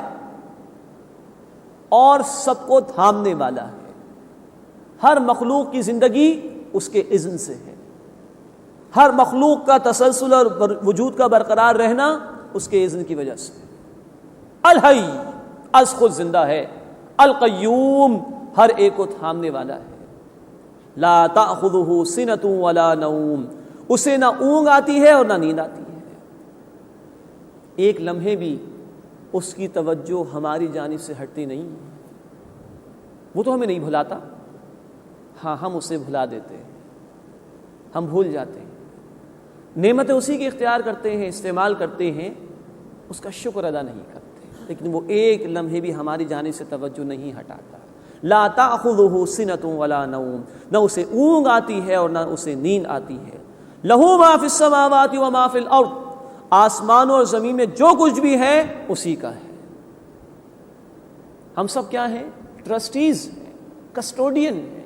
اور سب کو تھامنے والا ہے۔ ہر مخلوق کی زندگی اس کے اذن سے ہے، ہر مخلوق کا تسلسل اور وجود کا برقرار رہنا اس کے اذن کی وجہ سے۔ الحی، از خود زندہ ہے، القیوم، ہر ایک کو تھامنے والا ہے، لا تأخذہ سنۃ ولا نوم، اسے نہ اونگ آتی ہے اور نہ نیند آتی ہے، ایک لمحے بھی اس کی توجہ ہماری جانب سے ہٹتی نہیں، وہ تو ہمیں نہیں بھلاتا، ہاں ہم اسے بھلا دیتے ہیں، ہم بھول جاتے ہیں، نعمتیں اسی کی اختیار کرتے ہیں، استعمال کرتے ہیں، اس کا شکر ادا نہیں کرتے، لیکن وہ ایک لمحے بھی ہماری جانب سے توجہ نہیں ہٹاتا۔ لا تأخذہ سنۃ ولا نوم، نہ اسے اونگ آتی ہے اور نہ اسے نیند آتی ہے۔ لہ ما فی السماوات وما فی الارض، آسمانوں اور زمین میں جو کچھ بھی ہے اسی کا ہے۔ ہم سب کیا ہیں؟ ٹرسٹیز ہیں، کسٹوڈین ہیں،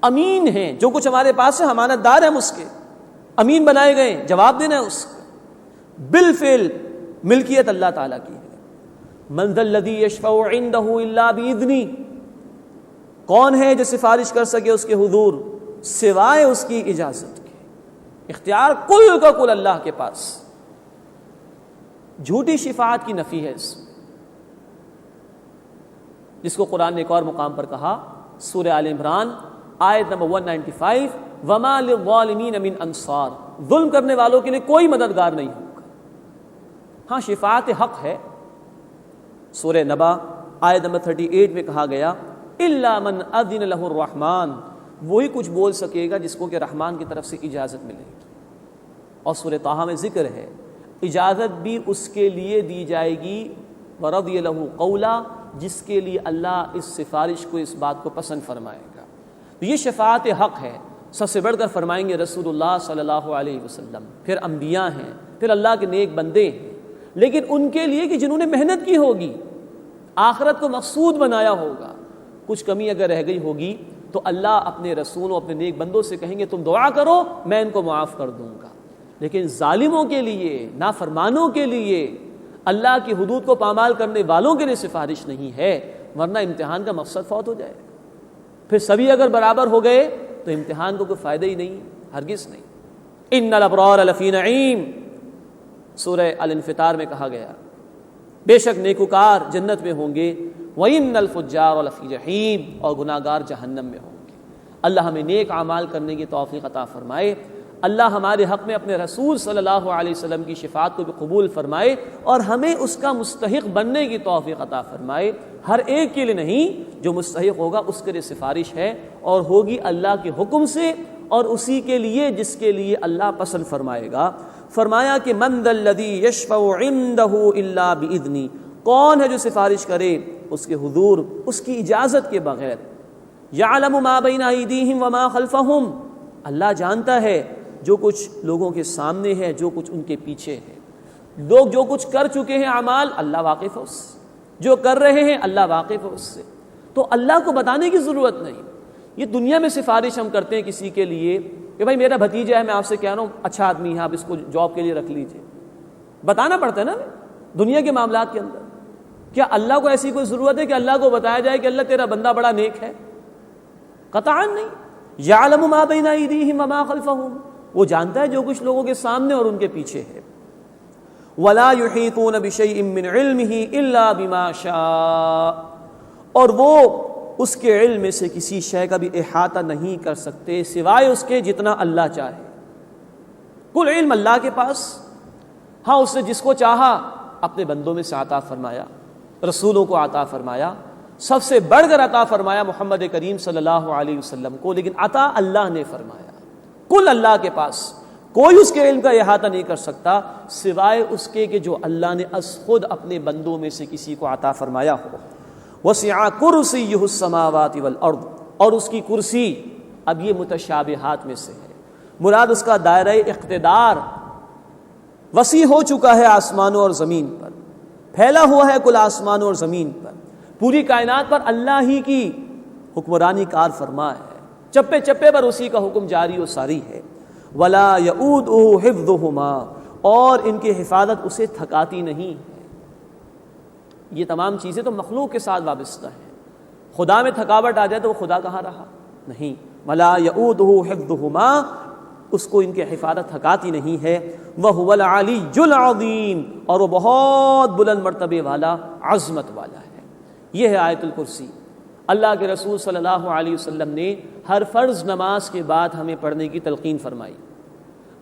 امین ہیں، جو کچھ ہمارے پاس ہے امانت دار ہیں، اس کے امین بنائے گئے، جواب دینا ہے اس کا، بالفعل ملکیت اللہ تعالیٰ کی ہے۔ من ذا الذی یشفع عندہ الا باذنہ، کون ہے جو سفارش کر سکے اس کے حضور سوائے اس کی اجازت کے؟ اختیار کل کا کل اللہ کے پاس۔ جھوٹی شفاعت کی نفی ہے اس میں، جس کو قرآن نے ایک اور مقام پر کہا، سورہ آل عمران آیت نمبر 195، وما للظالمین من انصار، ظلم کرنے والوں کے لیے کوئی مددگار نہیں ہوگا۔ ہاں شفاعت حق ہے، سورہ نبا آیت نمبر 38 میں کہا گیا الا من اذن لہ الرحمن، وہی کچھ بول سکے گا جس کو کہ رحمان کی طرف سے اجازت ملے گی۔ اور سورہ طٰہٰ میں ذکر ہے اجازت بھی اس کے لیے دی جائے گی ورضی لہ قولا، جس کے لیے اللہ اس سفارش کو، اس بات کو پسند فرمائے گا۔ تو یہ شفاعت حق ہے، سب سے بڑھ کر فرمائیں گے رسول اللہ صلی اللہ علیہ وسلم، پھر انبیاء ہیں، پھر اللہ کے نیک بندے ہیں، لیکن ان کے لیے کہ جنہوں نے محنت کی ہوگی، آخرت کو مقصود بنایا ہوگا، کچھ کمی اگر رہ گئی ہوگی تو اللہ اپنے رسولوں، اپنے نیک بندوں سے کہیں گے تم دعا کرو میں ان کو معاف کر دوں گا۔ لیکن ظالموں کے لیے، نافرمانوں کے لیے، اللہ کی حدود کو پامال کرنے والوں کے لیے سفارش نہیں ہے، ورنہ امتحان کا مقصد فوت ہو جائے، پھر سبھی اگر برابر ہو گئے تو امتحان کو کوئی فائدہ ہی نہیں، ہرگز نہیں۔ ان الابرار لفی نعیم، سورہ الانفطار میں کہا گیا بے شک نیکوکار جنت میں ہوں گے، وَإِنَّ الْفُجَّارَ لَفِي جَحِيمٍ، اور گناہ گار جہنم میں ہوں گے۔ اللہ ہمیں نیک اعمال کرنے کی توفیق عطا فرمائے، اللہ ہمارے حق میں اپنے رسول صلی اللہ علیہ وسلم کی شفاعت کو بھی قبول فرمائے اور ہمیں اس کا مستحق بننے کی توفیق عطا فرمائے۔ ہر ایک کے لیے نہیں، جو مستحق ہوگا اس کے لیے سفارش ہے اور ہوگی اللہ کے حکم سے اور اسی کے لیے جس کے لیے اللہ پسند فرمائے گا۔ فرمایا کہ من ذا الذی یشفع عندہ الا باذنہ، کون ہے جو سفارش کرے اس کے حضور اس کی اجازت کے بغیر۔ یعلم ما بین ایدیہم وما خلفہم، اللہ جانتا ہے جو کچھ لوگوں کے سامنے ہے، جو کچھ ان کے پیچھے ہے۔ لوگ جو کچھ کر چکے ہیں اعمال، اللہ واقف ہے اس سے، جو کر رہے ہیں اللہ واقف ہے اس سے، تو اللہ کو بتانے کی ضرورت نہیں۔ یہ دنیا میں سفارش ہم کرتے ہیں کسی کے لیے کہ بھائی میرا بھتیجا ہے، میں آپ سے کہہ رہا ہوں اچھا آدمی ہے، آپ اس کو جاب کے لیے رکھ لیجئے، بتانا پڑتا ہے نا دنیا کے معاملات کے اندر۔ کیا اللہ کو ایسی کوئی ضرورت ہے کہ اللہ کو بتایا جائے کہ اللہ تیرا بندہ بڑا نیک ہے؟ قطعاً نہیں۔ یعلم ما بین ایدیہم وما خلفہم، وہ جانتا ہے جو کچھ لوگوں کے سامنے اور ان کے پیچھے ہے۔ ولا یحیطون بشیء من علمہ الا بما شاء، اور وہ اس کے علم میں سے کسی شے کا بھی احاطہ نہیں کر سکتے سوائے اس کے جتنا اللہ چاہے۔ کل علم اللہ کے پاس، ہاں اس نے جس کو چاہا اپنے بندوں میں سے عطا فرمایا، رسولوں کو عطا فرمایا، سب سے بڑھ کر عطا فرمایا محمد کریم صلی اللہ علیہ وسلم کو، لیکن عطا اللہ نے فرمایا، کل اللہ کے پاس، کوئی اس کے علم کا احاطہ نہیں کر سکتا سوائے اس کے کہ جو اللہ نے از خود اپنے بندوں میں سے کسی کو عطا فرمایا ہو۔ وسع کرسیہ السماوات والارض، اور اس کی کرسی، اب یہ متشابہات میں سے ہے، مراد اس کا دائرہ اقتدار وسیع ہو چکا ہے آسمانوں اور زمین پر، پھیلا ہوا ہے کل آسمانوں اور زمین پر، پوری کائنات پر اللہ ہی کی حکمرانی کار فرما ہے، چپے چپے پر اسی کا حکم جاری و ساری ہے۔ ولا یؤودہ حفظہما، اور ان کی حفاظت اسے تھکاتی نہیں ہے۔ یہ تمام چیزیں تو مخلوق کے ساتھ وابستہ ہیں، خدا میں تھکاوٹ آ جائے تو وہ خدا کہاں رہا؟ نہیں. ولا یؤودہ حفظہما، اس کو ان کی حفاظت تھکاتی نہیں ہے. وہو العلی العظیم، اور وہ بہت بلند مرتبے والا، عظمت والا ہے. یہ ہے آیت الکرسی. اللہ کے رسول صلی اللہ علیہ وسلم نے ہر فرض نماز کے بعد ہمیں پڑھنے کی تلقین فرمائی،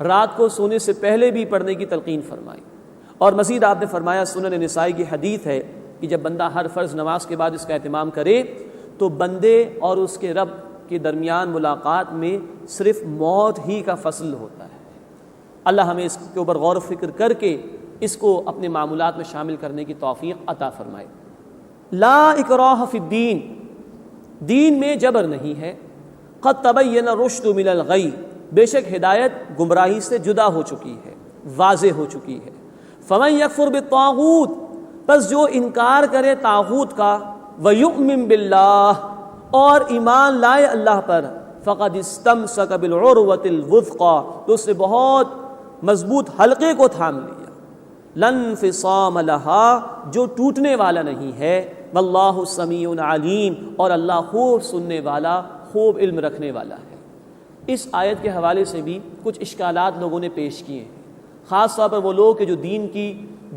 رات کو سونے سے پہلے بھی پڑھنے کی تلقین فرمائی. اور مزید آپ نے فرمایا، سنن نسائی کی حدیث ہے کہ جب بندہ ہر فرض نماز کے بعد اس کا اہتمام کرے تو بندے اور اس کے رب کے درمیان ملاقات میں صرف موت ہی کا فصل ہوتا ہے. اللہ ہمیں اس کے اوپر غور و فکر کر کے اس کو اپنے معمولات میں شامل کرنے کی توفیق عطا فرمائے. لا اکراہ فی الدین، دین میں جبر نہیں ہے. قد تبین الرشد من الغی، بے شک ہدایت گمراہی سے جدا ہو چکی ہے، واضح ہو چکی ہے. فمن یکفر بالطاغوت، پس جو انکار کرے طاغوت کا، ویؤمن باللہ، اور ایمان لائے اللہ پر، فقد استمسک بالعروۃ الوثقی، تو اس نے بہت مضبوط حلقے کو تھام لیا. لن انفصام لہا، جو ٹوٹنے والا نہیں ہے. واللہ سمیع علیم، اور اللہ خوب سننے والا، خوب علم رکھنے والا ہے. اس آیت کے حوالے سے بھی کچھ اشکالات لوگوں نے پیش کیے ہیں، خاص طور پر وہ لوگ کہ جو دین کی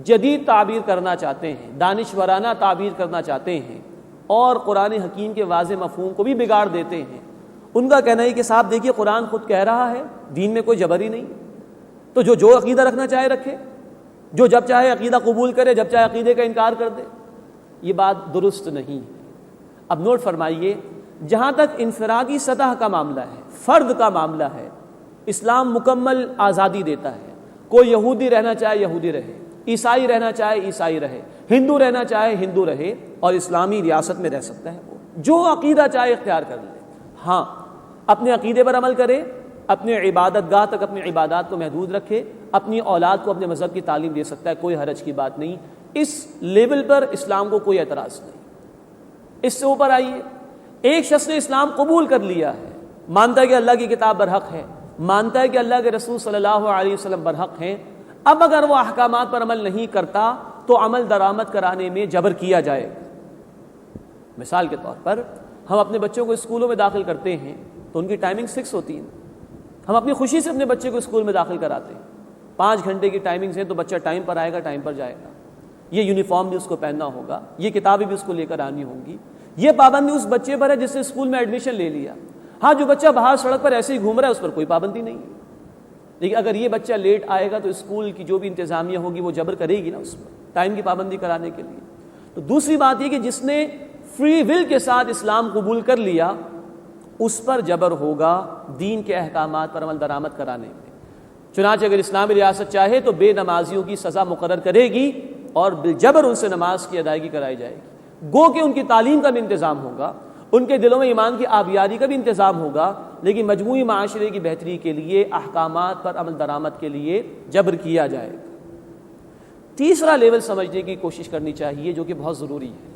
جدید تعبیر کرنا چاہتے ہیں، دانشورانہ تعبیر کرنا چاہتے ہیں اور قرآن حکیم کے واضح مفہوم کو بھی بگاڑ دیتے ہیں. ان کا کہنا ہے کہ صاحب دیکھیے قرآن خود کہہ رہا ہے دین میں کوئی جبر ہی نہیں، تو جو عقیدہ رکھنا چاہے رکھے، جو جب چاہے عقیدہ قبول کرے، جب چاہے عقیدے کا انکار کر دے. یہ بات درست نہیں ہے. اب نوٹ فرمائیے، جہاں تک انفرادی سطح کا معاملہ ہے، فرد کا معاملہ ہے، اسلام مکمل آزادی دیتا ہے. کوئی یہودی رہنا چاہے یہودی رہے، عیسائی رہنا چاہے عیسائی رہے، ہندو رہنا چاہے ہندو رہے، اور اسلامی ریاست میں رہ سکتا ہے. وہ جو عقیدہ چاہے اختیار کر لے. ہاں، اپنے عقیدے پر عمل کرے، اپنے عبادت گاہ تک اپنی عبادات کو محدود رکھے، اپنی اولاد کو اپنے مذہب کی تعلیم دے سکتا ہے، کوئی حرج کی بات نہیں. اس لیول پر اسلام کو کوئی اعتراض نہیں. اس سے اوپر آئیے، ایک شخص نے اسلام قبول کر لیا ہے، مانتا ہے کہ اللہ کی کتاب برحق ہے، مانتا ہے کہ اللہ کے رسول صلی اللہ علیہ وسلم برحق ہیں. اب اگر وہ احکامات پر عمل نہیں کرتا تو عمل درآمد کرانے میں جبر کیا جائے گا. مثال کے طور پر ہم اپنے بچوں کو اسکولوں میں داخل کرتے ہیں تو ان کی ٹائمنگ 6 ہوتی ہے. ہم اپنی خوشی سے اپنے بچے کو اسکول میں داخل کراتے ہیں. 5 گھنٹے کی ٹائمنگ ہے تو بچہ ٹائم پر آئے گا، ٹائم پر جائے گا. یہ یونیفارم بھی اس کو پہننا ہوگا، یہ کتابیں بھی اس کو لے کر آنی ہوں گی. یہ پابندی اس بچے پر ہے جس نے اسکول میں ایڈمیشن لے لیا. ہاں، جو بچہ باہر سڑک پر ایسے ہی گھوم رہا ہے اس پر کوئی پابندی نہیں ہے. لیکن اگر یہ بچہ لیٹ آئے گا تو اسکول کی جو بھی انتظامیہ ہوگی وہ جبر کرے گی نا اس پر، ٹائم کی پابندی کرانے کے لیے. تو دوسری بات یہ کہ جس نے فری ول کے ساتھ اسلام قبول کر لیا اس پر جبر ہوگا دین کے احکامات پر عمل درآمد کرانے میں. چنانچہ اگر اسلامی ریاست چاہے تو بے نمازیوں کی سزا مقرر کرے گی اور بالجبر ان سے نماز کی ادائیگی کرائی جائے گی. گو کہ ان کی تعلیم کا بھی انتظام ہوگا، ان کے دلوں میں ایمان کی آبیاری کا بھی انتظام ہوگا، لیکن مجموعی معاشرے کی بہتری کے لیے احکامات پر عمل درآمد کے لیے جبر کیا جائے گا. تیسرا لیول سمجھنے کی کوشش کرنی چاہیے جو کہ بہت ضروری ہے.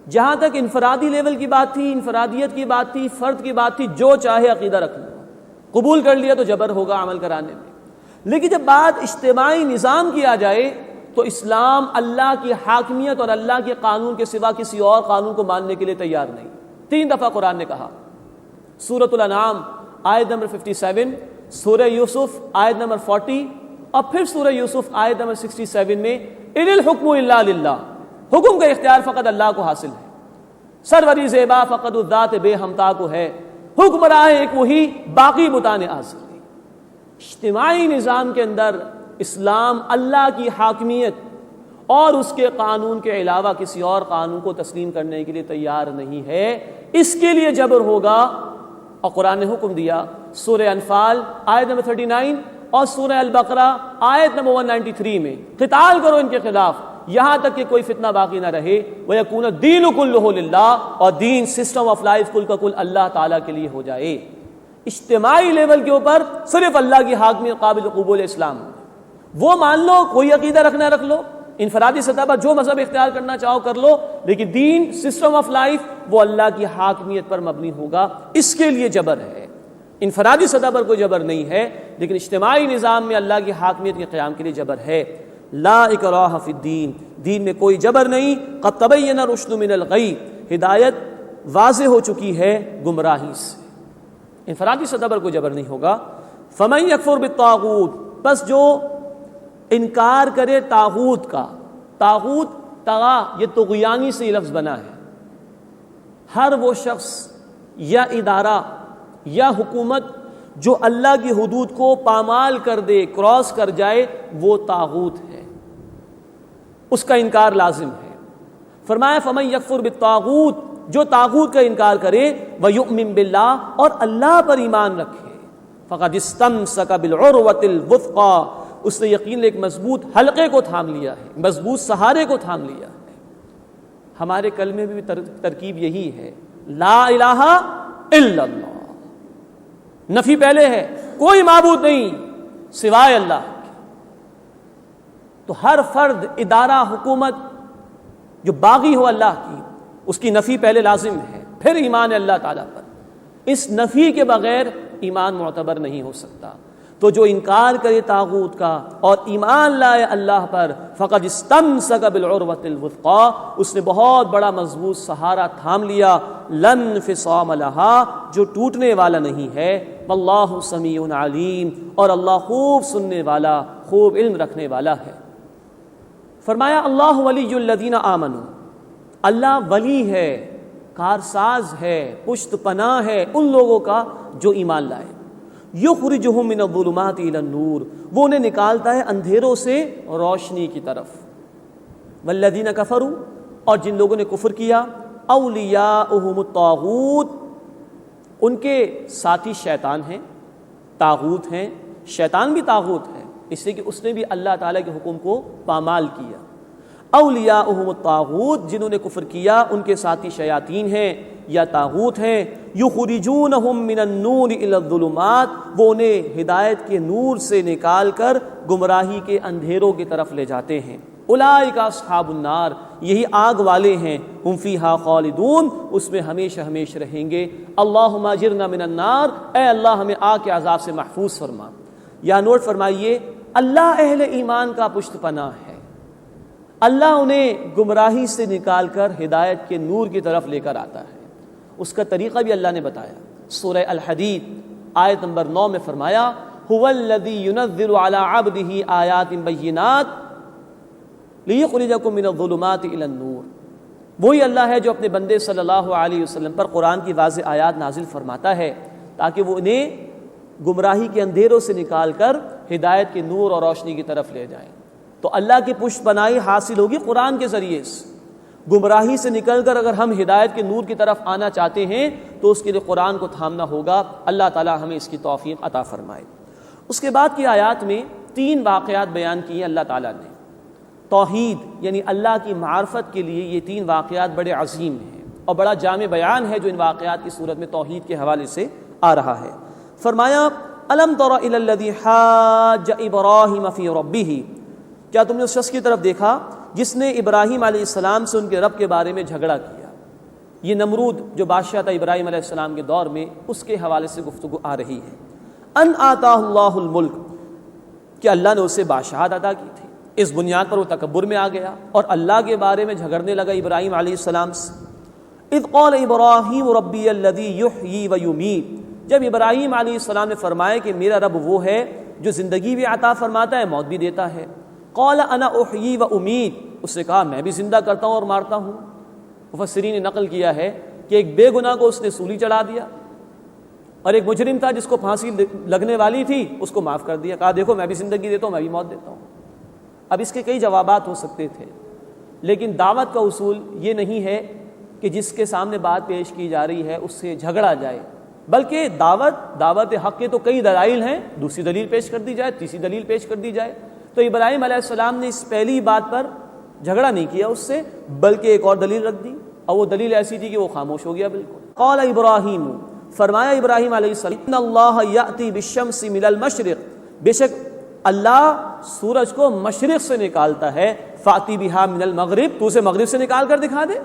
جہاں تک انفرادی لیول کی بات تھی، انفرادیت کی بات تھی، فرد کی بات تھی، جو چاہے عقیدہ رکھ لو، قبول کر لیا تو جبر ہوگا عمل کرانے میں. لیکن جب بات اجتماعی نظام کی آ جائے تو اسلام اللہ کی حاکمیت اور اللہ کے قانون کے سوا کسی اور قانون کو ماننے کے لیے تیار نہیں. 3 دفعہ قرآن نے کہا. سورۃ الانعام آیت نمبر 57، سورہ یوسف آیت نمبر 40، اور پھر سورہ یوسف آیت نمبر 67 میں ان الحکم الا للہ، حکم کا اختیار فقط اللہ کو حاصل ہے. سروری زیبا فقط الذات بے ہمتا کو ہے، حکمراں ایک وہی، باقی بتانے حاصل. اجتماعی نظام کے اندر اسلام اللہ کی حاکمیت اور اس کے قانون کے علاوہ کسی اور قانون کو تسلیم کرنے کے لیے تیار نہیں ہے. اس کے لیے جبر ہوگا. اور قرآن نے حکم دیا سورہ انفال آیت نمبر 39 اور سورہ البقرہ آیت نمبر 193 میں، قتال کرو ان کے خلاف یہاں تک کہ کوئی فتنہ باقی نہ رہے. وَيَكُونَ الدِّينُ كُلُّهُ لِلَّهِ، اور دین سسٹم آف لائف کل کا کل اللہ تعالیٰ کے لیے ہو جائے. اجتماعی لیول کے اوپر صرف اللہ کی حاکمیت قابل قبول اسلام، وہ مان لو، کوئی عقیدہ رکھنا رکھ لو، انفرادی سطح پر جو مذہب اختیار کرنا چاہو کر لو، لیکن دین سسٹم آف لائف وہ اللہ کی حاکمیت پر مبنی ہوگا. اس کے لیے جبر ہے. انفرادی سطح پر کوئی جبر نہیں ہے، لیکن اجتماعی نظام میں اللہ کی حاکمیت کے قیام کے لیے جبر ہے. لا اکراہ فی الدین، دین میں کوئی جبر نہیں. قد تبین الرشد من الغی، ہدایت واضح ہو چکی ہے گمراہی سے. انفرادی سطح پر کوئی جبر نہیں ہوگا. فمن یکفر بالطاغوت، بس جو انکار کرے طاغوت کا. طاغوت طغا، یہ طغیانی سے یہ لفظ بنا ہے. ہر وہ شخص یا ادارہ یا حکومت جو اللہ کی حدود کو پامال کر دے، کراس کر جائے، وہ طاغوت ہے، اس کا انکار لازم ہے. فرمایا فمن یکفر بالطاغوت، جو طاغوت کا انکار کرے، ویؤمن باللہ، اور اللہ پر ایمان رکھے، فقد استمسک بالعروۃ الوثقی، اس نے یقین ایک مضبوط حلقے کو تھام لیا ہے، مضبوط سہارے کو تھام لیا ہے. ہمارے کلمے میں بھی ترکیب یہی ہے، لا الہ الا اللہ، نفی پہلے ہے، کوئی معبود نہیں سوائے اللہ کے. تو ہر فرد، ادارہ، حکومت جو باغی ہو اللہ کی، اس کی نفی پہلے لازم ہے، پھر ایمان اللہ تعالیٰ پر. اس نفی کے بغیر ایمان معتبر نہیں ہو سکتا. تو جو انکار کرے طاغوت کا اور ایمان لائے اللہ پر، فقد استمسک بالعروۃ الوثقی، اس نے بہت بڑا مضبوط سہارا تھام لیا، لن انفصام لہا، جو ٹوٹنے والا نہیں ہے. واللہ سمیع علیم، اور اللہ خوب سننے والا، خوب علم رکھنے والا ہے. فرمایا اللہ ولی الذین آمنوا، اللہ ولی ہے، کارساز ہے، پشت پناہ ہے ان لوگوں کا جو ایمان لائے. یخرجہم من الظلمات الی النور، وہ انہیں نکالتا ہے اندھیروں سے روشنی کی طرف. والذین کفروا، اور جن لوگوں نے کفر کیا، اولیاؤہم الطاغوت، ان کے ساتھی شیطان ہیں، طاغوت ہیں. شیطان بھی طاغوت ہے، اس لیے کہ اس نے بھی اللہ تعالیٰ کے حکم کو پامال کیا. اولیاؤہم الطاغوت، جنہوں نے کفر کیا ان کے ساتھی شیاطین ہیں یا طاغوت ہیں. یخرجونہم من النور الی الظلمات، وہ انہیں ہدایت کے نور سے نکال کر گمراہی کے اندھیروں کی طرف لے جاتے ہیں. اولئک اصحاب النار، یہی آگ والے ہیں. ہم فیہا خالدون، اس میں ہمیشہ ہمیشہ رہیں گے. اللہم اجرنا من النار، اے اللہ ہمیں آگ کے عذاب سے محفوظ فرما. یا نوٹ فرمائیے، اللہ اہل ایمان کا پشت پناہ ہے. اللہ انہیں گمراہی سے نکال کر ہدایت کے نور کی طرف لے کر آتا ہے. اس کا طریقہ بھی اللہ نے بتایا. سورہ الحدید آیت نمبر 9 میں فرمایا، هو الذی ينزل على عبده آیات بینات لیخرجکم من الظلمات الی النور. وہی اللہ ہے جو اپنے بندے صلی اللہ علیہ وسلم پر قرآن کی واضح آیات نازل فرماتا ہے تاکہ وہ انہیں گمراہی کے اندھیروں سے نکال کر ہدایت کے نور اور روشنی کی طرف لے جائیں. تو اللہ کی پشت پناہی حاصل ہوگی قرآن کے ذریعے سے. گمراہی سے نکل کر اگر ہم ہدایت کے نور کی طرف آنا چاہتے ہیں تو اس کے لیے قرآن کو تھامنا ہوگا. اللہ تعالی ہمیں اس کی توفیق عطا فرمائے. اس کے بعد کی آیات میں 3 واقعات بیان کیے اللہ تعالیٰ نے. توحید یعنی اللہ کی معرفت کے لیے یہ 3 واقعات بڑے عظیم ہیں اور بڑا جامع بیان ہے جو ان واقعات کی صورت میں توحید کے حوالے سے آ رہا ہے. فرمایا الم تر الی الذی حاج ابراہیم فی ربہ، کیا تم نے اس شخص کی طرف دیکھا جس نے ابراہیم علیہ السلام سے ان کے رب کے بارے میں جھگڑا کیا. یہ نمرود جو بادشاہ تھا ابراہیم علیہ السلام کے دور میں، اس کے حوالے سے گفتگو آ رہی ہے. ان آتاہ اللہ الملک، کہ اللہ نے اسے بادشاہت عطا کی تھی. اس بنیاد پر وہ تکبر میں آ گیا اور اللہ کے بارے میں جھگڑنے لگا ابراہیم علیہ السلام سے. اذ قال ابراہیم ربی الذی یحیی و یمیت، جب ابراہیم علیہ السلام نے فرمایا کہ میرا رب وہ ہے جو زندگی بھی عطا فرماتا ہے، موت بھی دیتا ہے. قال انا احیی و امیت، اس نے کہا میں بھی زندہ کرتا ہوں اور مارتا ہوں. مفسرین نے نقل کیا ہے کہ ایک بے گناہ کو اس نے سولی چڑھا دیا اور ایک مجرم تھا جس کو پھانسی لگنے والی تھی، اس کو معاف کر دیا. کہا دیکھو میں بھی زندگی دیتا ہوں، میں بھی موت دیتا ہوں. اب اس کے کئی جوابات ہو سکتے تھے، لیکن دعوت کا اصول یہ نہیں ہے کہ جس کے سامنے بات پیش کی جا رہی ہے اس سے جھگڑا جائے، بلکہ دعوت حق کے تو کئی دلائل ہیں، دوسری دلیل پیش کر دی جائے، تیسری دلیل پیش کر دی جائے. تو ابراہیم علیہ السلام نے اس پہلی بات پر جھگڑا نہیں کیا اس سے، بلکہ ایک اور دلیل رکھ دی، اور وہ دلیل ایسی تھی کہ وہ خاموش ہو گیا بالکل. قال ابراہیم، فرمایا ابراہیم علیہ السلام، ان اللہ یأتی بالشمس من المشرق، بے شک اللہ سورج کو مشرق سے نکالتا ہے. فاتی بہا من المغرب، تو اسے مغرب سے نکال کر دکھا دے.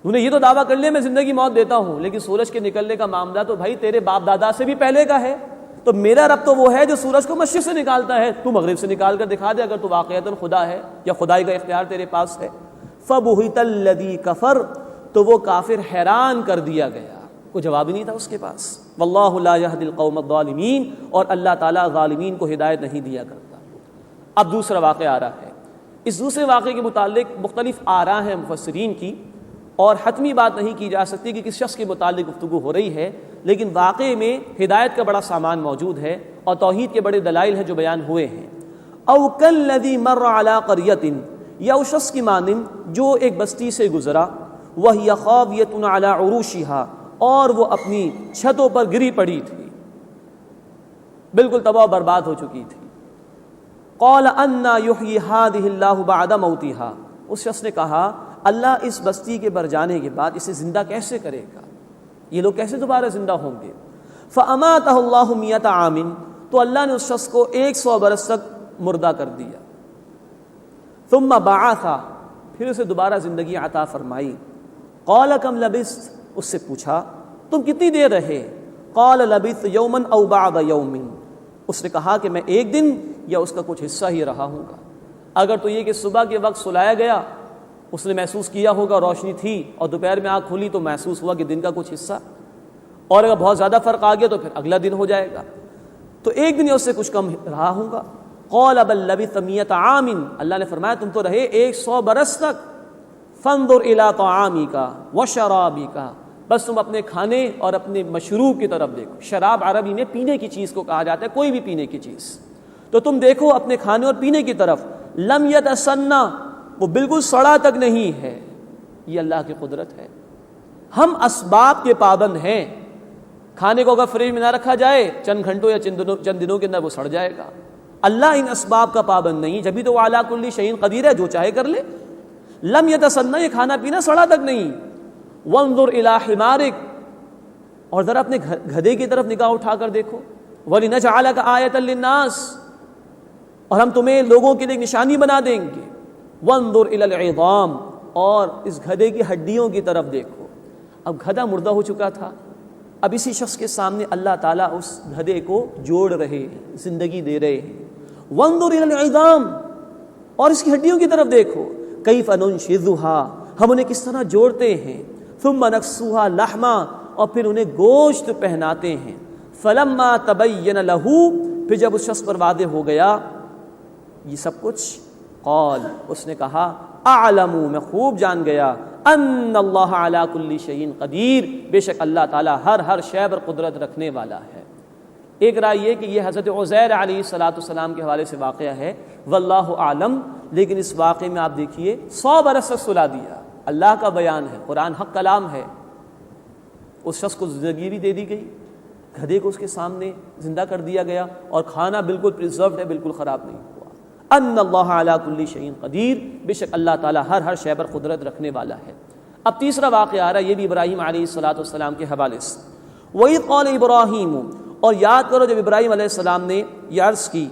انہیں یہ تو دعویٰ کر لیا میں زندگی موت دیتا ہوں، لیکن سورج کے نکلنے کا معاملہ تو بھائی تیرے باپ دادا سے بھی پہلے کا ہے. تو میرا رب تو وہ ہے جو سورج کو مشرق سے نکالتا ہے، تو مغرب سے نکال کر دکھا دے اگر تو واقعتاً خدا ہے یا خدائی کا اختیار تیرے پاس ہے. فبہت الذی کفر، تو وہ کافر حیران کر دیا گیا. کوئی جواب ہی نہیں تھا اس کے پاس۔ واللہ لا یہدی القوم الظالمین، اور اللہ تعالیٰ ظالمین کو ہدایت نہیں دیا کرتا۔ اب دوسرا واقعہ آ رہا ہے۔ اس دوسرے واقعے کے متعلق مختلف آراء ہیں مفسرین کی، اور حتمی بات نہیں کی جا سکتی کہ کس شخص کے متعلق گفتگو ہو رہی ہے، لیکن واقعے میں ہدایت کا بڑا سامان موجود ہے اور توحید کے بڑے دلائل ہیں جو بیان ہوئے ہیں۔ او کالذی مر علی قریۃ، یا اس شخص کی مانند جو ایک بستی سے گزرا، وہی خاویۃ علی عروشہا، اور وہ اپنی چھتوں پر گری پڑی تھی، بالکل تباہ و برباد ہو چکی تھی۔ قال انا یحیی ہذہ اللہ بعد موتہا، اس شخص نے کہا اللہ اس بستی کے بر جانے کے بعد اسے زندہ کیسے کرے گا، یہ لوگ کیسے دوبارہ زندہ ہوں گے؟ فاماتہ اللہ 100 عام، تو اللہ نے اس شخص کو 100 برس تک مردہ کر دیا۔ ثم بعثہ، پھر اسے دوبارہ زندگی عطا فرمائی۔ قال کم لبثت، اس سے پوچھا تم کتنی دیر رہے؟ قال لبثت یوما او بعض یوم، اس نے کہا کہ میں ایک دن یا اس کا کچھ حصہ ہی رہا ہوں گا۔ اگر تو یہ کہ صبح کے وقت سلایا گیا، اس نے محسوس کیا ہوگا روشنی تھی، اور دوپہر میں آنکھ کھلی تو محسوس ہوا کہ دن کا کچھ حصہ، اور اگر بہت زیادہ فرق آ گیا تو پھر اگلا دن ہو جائے گا، تو ایک دن یا اس سے کچھ کم رہا ہوں گا۔ قال بل لبثت 100 عام، اللہ نے فرمایا تم تو رہے 100 برس تک۔ فانظر الی طعامک وشرابک، بس تم اپنے کھانے اور اپنے مشروب کی طرف دیکھو۔ شراب عربی میں پینے کی چیز کو کہا جاتا ہے، کوئی بھی پینے کی چیز، تو تم دیکھو اپنے کھانے اور پینے کی طرف۔ لم یتسنہ، وہ بالکل سڑا تک نہیں ہے۔ یہ اللہ کی قدرت ہے۔ ہم اسباب کے پابند ہیں، کھانے کو اگر فریج میں نہ رکھا جائے چند گھنٹوں یا چند دنوں کے اندر وہ سڑ جائے گا۔ اللہ ان اسباب کا پابند نہیں، جبھی تو وہ علی کل شیء قدیر ہے، جو چاہے کر لے۔ لم یتسنہ، یہ کھانا پینا سڑا تک نہیں۔ وانظر الی حمارک، اور ذرا اپنے گدھے کی طرف نگاہ اٹھا کر دیکھو۔ ولنجعلک آیۃ للناس، اور ہم تمہیں لوگوں کے لیے نشانی بنا دیں گے۔ وانظر الی العظام، اور اس گدھے کی ہڈیوں کی طرف دیکھو۔ اب گدھا مردہ ہو چکا تھا، اب اسی شخص کے سامنے اللہ تعالیٰ اس گدھے کو جوڑ رہے ہیں، زندگی دے رہے ہیں۔ وانظر الی العظام، اور اس کی ہڈیوں کی طرف دیکھو۔ کیف ننشزھا، ہم انہیں کس طرح جوڑتے ہیں۔ ثم نکسوھا لحما، اور پھر انہیں گوشت پہناتے ہیں۔ فلما تبین لہ، پھر جب اس شخص پر واضح ہو گیا یہ سب کچھ، قال، اس نے کہا اعلم، میں خوب جان گیا، ان اللہ علی کل شیء قدیر، بے شک اللہ تعالیٰ ہر شے پر قدرت رکھنے والا ہے۔ ایک رائے یہ کہ یہ حضرت عزیر علیہ السلام کے حوالے سے واقعہ ہے، واللہ اعلم، لیکن اس واقعے میں آپ دیکھیے 100 برس تک سلا دیا۔ اللہ کا بیان ہے، قرآن حق کلام ہے۔ اس شخص کو زندگی بھی دے دی گئی، گدھے کو اس کے سامنے زندہ کر دیا گیا، اور کھانا بالکل پریزروڈ ہے، بالکل خراب نہیں ہوا۔ ان اللہ علی کل شیء قدیر، بے شک اللہ تعالیٰ ہر شے پر قدرت رکھنے والا ہے۔ اب تیسرا واقعہ آ رہا ہے، یہ بھی ابراہیم علیہ السلام کے حوالے سے۔ وَإِذْ قَالَ ابراہیم، اور یاد کرو جب ابراہیم علیہ السلام نے یہ عرض کی،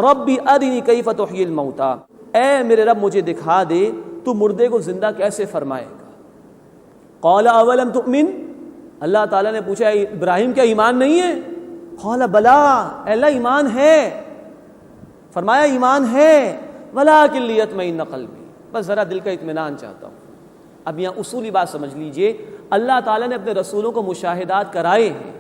ربی ارنی کیف تحیی الموتیٰ، اے میرے رب مجھے دکھا دے تو مردے کو زندہ کیسے فرمائے گا۔ قال اولم تؤمن، اللہ تعالیٰ نے پوچھا ابراہیم کیا ایمان نہیں ہے؟ قال بلا، اے اللہ ایمان ہے، فرمایا ایمان ہے، ولکن لیطمئن قلبی، بس ذرا دل کا اطمینان چاہتا ہوں۔ اب یہاں اصولی بات سمجھ لیجئے، اللہ تعالیٰ نے اپنے رسولوں کو مشاہدات کرائے ہیں۔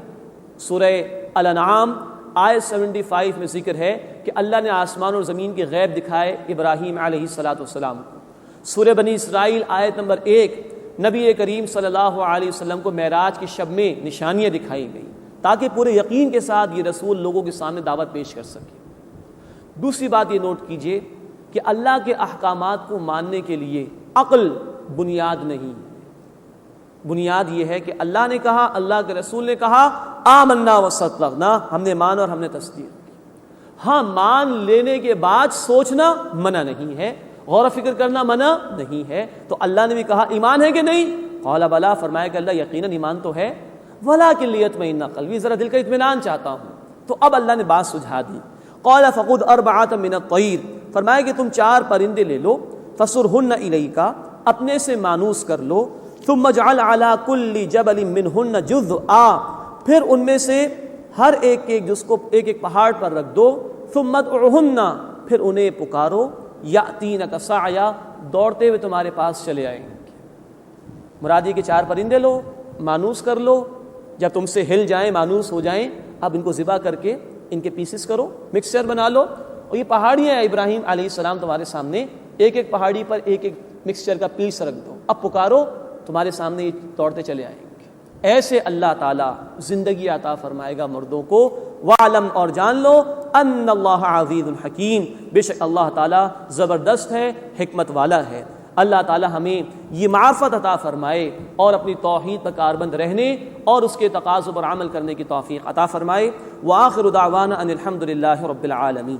سورہ الانعام آیت 75 میں ذکر ہے کہ اللہ نے آسمان اور زمین کے غیب دکھائے ابراہیم علیہ السلام کو۔ سورہ بنی اسرائیل آیت نمبر 1، نبی کریم صلی اللہ علیہ وسلم کو معراج کی شب میں نشانیاں دکھائی گئیں تاکہ پورے یقین کے ساتھ یہ رسول لوگوں کے سامنے دعوت پیش کر سکے۔ دوسری بات یہ نوٹ کیجئے کہ اللہ کے احکامات کو ماننے کے لیے عقل بنیاد نہیں ہے۔ بنیاد یہ ہے کہ اللہ نے کہا، اللہ کے رسول نے کہا، آمنا وصدقنا، ہم نے مان اور ہم نے تصدیق کی۔ ہاں، مان لینے کے بعد سوچنا منع نہیں ہے، غور و فکر کرنا منع نہیں ہے۔ تو اللہ نے بھی کہا ایمان ہے کہ نہیں؟ قال بلا، فرمایا کہ اللہ یقیناً ایمان تو ہے، ولکن لیطمئن قلبی، ذرا دل کا اطمینان چاہتا ہوں۔ تو اب اللہ نے بات سجھا دی۔ قال فخذ 4 من الطیر، فرمایا کہ تم 4 پرندے لے لو، فصرہن الیک، اپنے سے مانوس کر لو، ثم اجعل علی کل جبل منہن جزءا، پھر ان میں سے ہر ایک جز کو ایک پہاڑ پر رکھ دو، ثم ادعہن، پھر انہیں پکارو، یاتینک سعیا، دوڑتے ہوئے تمہارے پاس چلے آئیں گے۔ مراد یہ کہ 4 پرندے لو، مانوس کر لو، جب تم سے ہل جائیں، مانوس ہو جائیں، اب ان کو ذبح کر کے ان کے پیسز کرو، مکسچر بنا لو، اور یہ پہاڑیاں ہیں ابراہیم علیہ السلام تمہارے سامنے، ایک ایک پہاڑی پر ایک ایک مکسچر کا پیس رکھ دو، اب پکارو، تمہارے سامنے یہ دوڑتے چلے آئیں گے۔ ایسے اللہ تعالیٰ زندگی عطا فرمائے گا مردوں کو۔ وَعْلَمْ، اور جان لو، ان اللہ عزیز الحکیم، بے شک اللہ تعالیٰ زبردست ہے، حکمت والا ہے۔ اللہ تعالیٰ ہمیں یہ معرفت عطا فرمائے اور اپنی توحید پر کاربند رہنے اور اس کے تقاضوں پر عمل کرنے کی توفیق عطا فرمائے۔ وآخر دعوانا ان الحمد للہ رب العالمین۔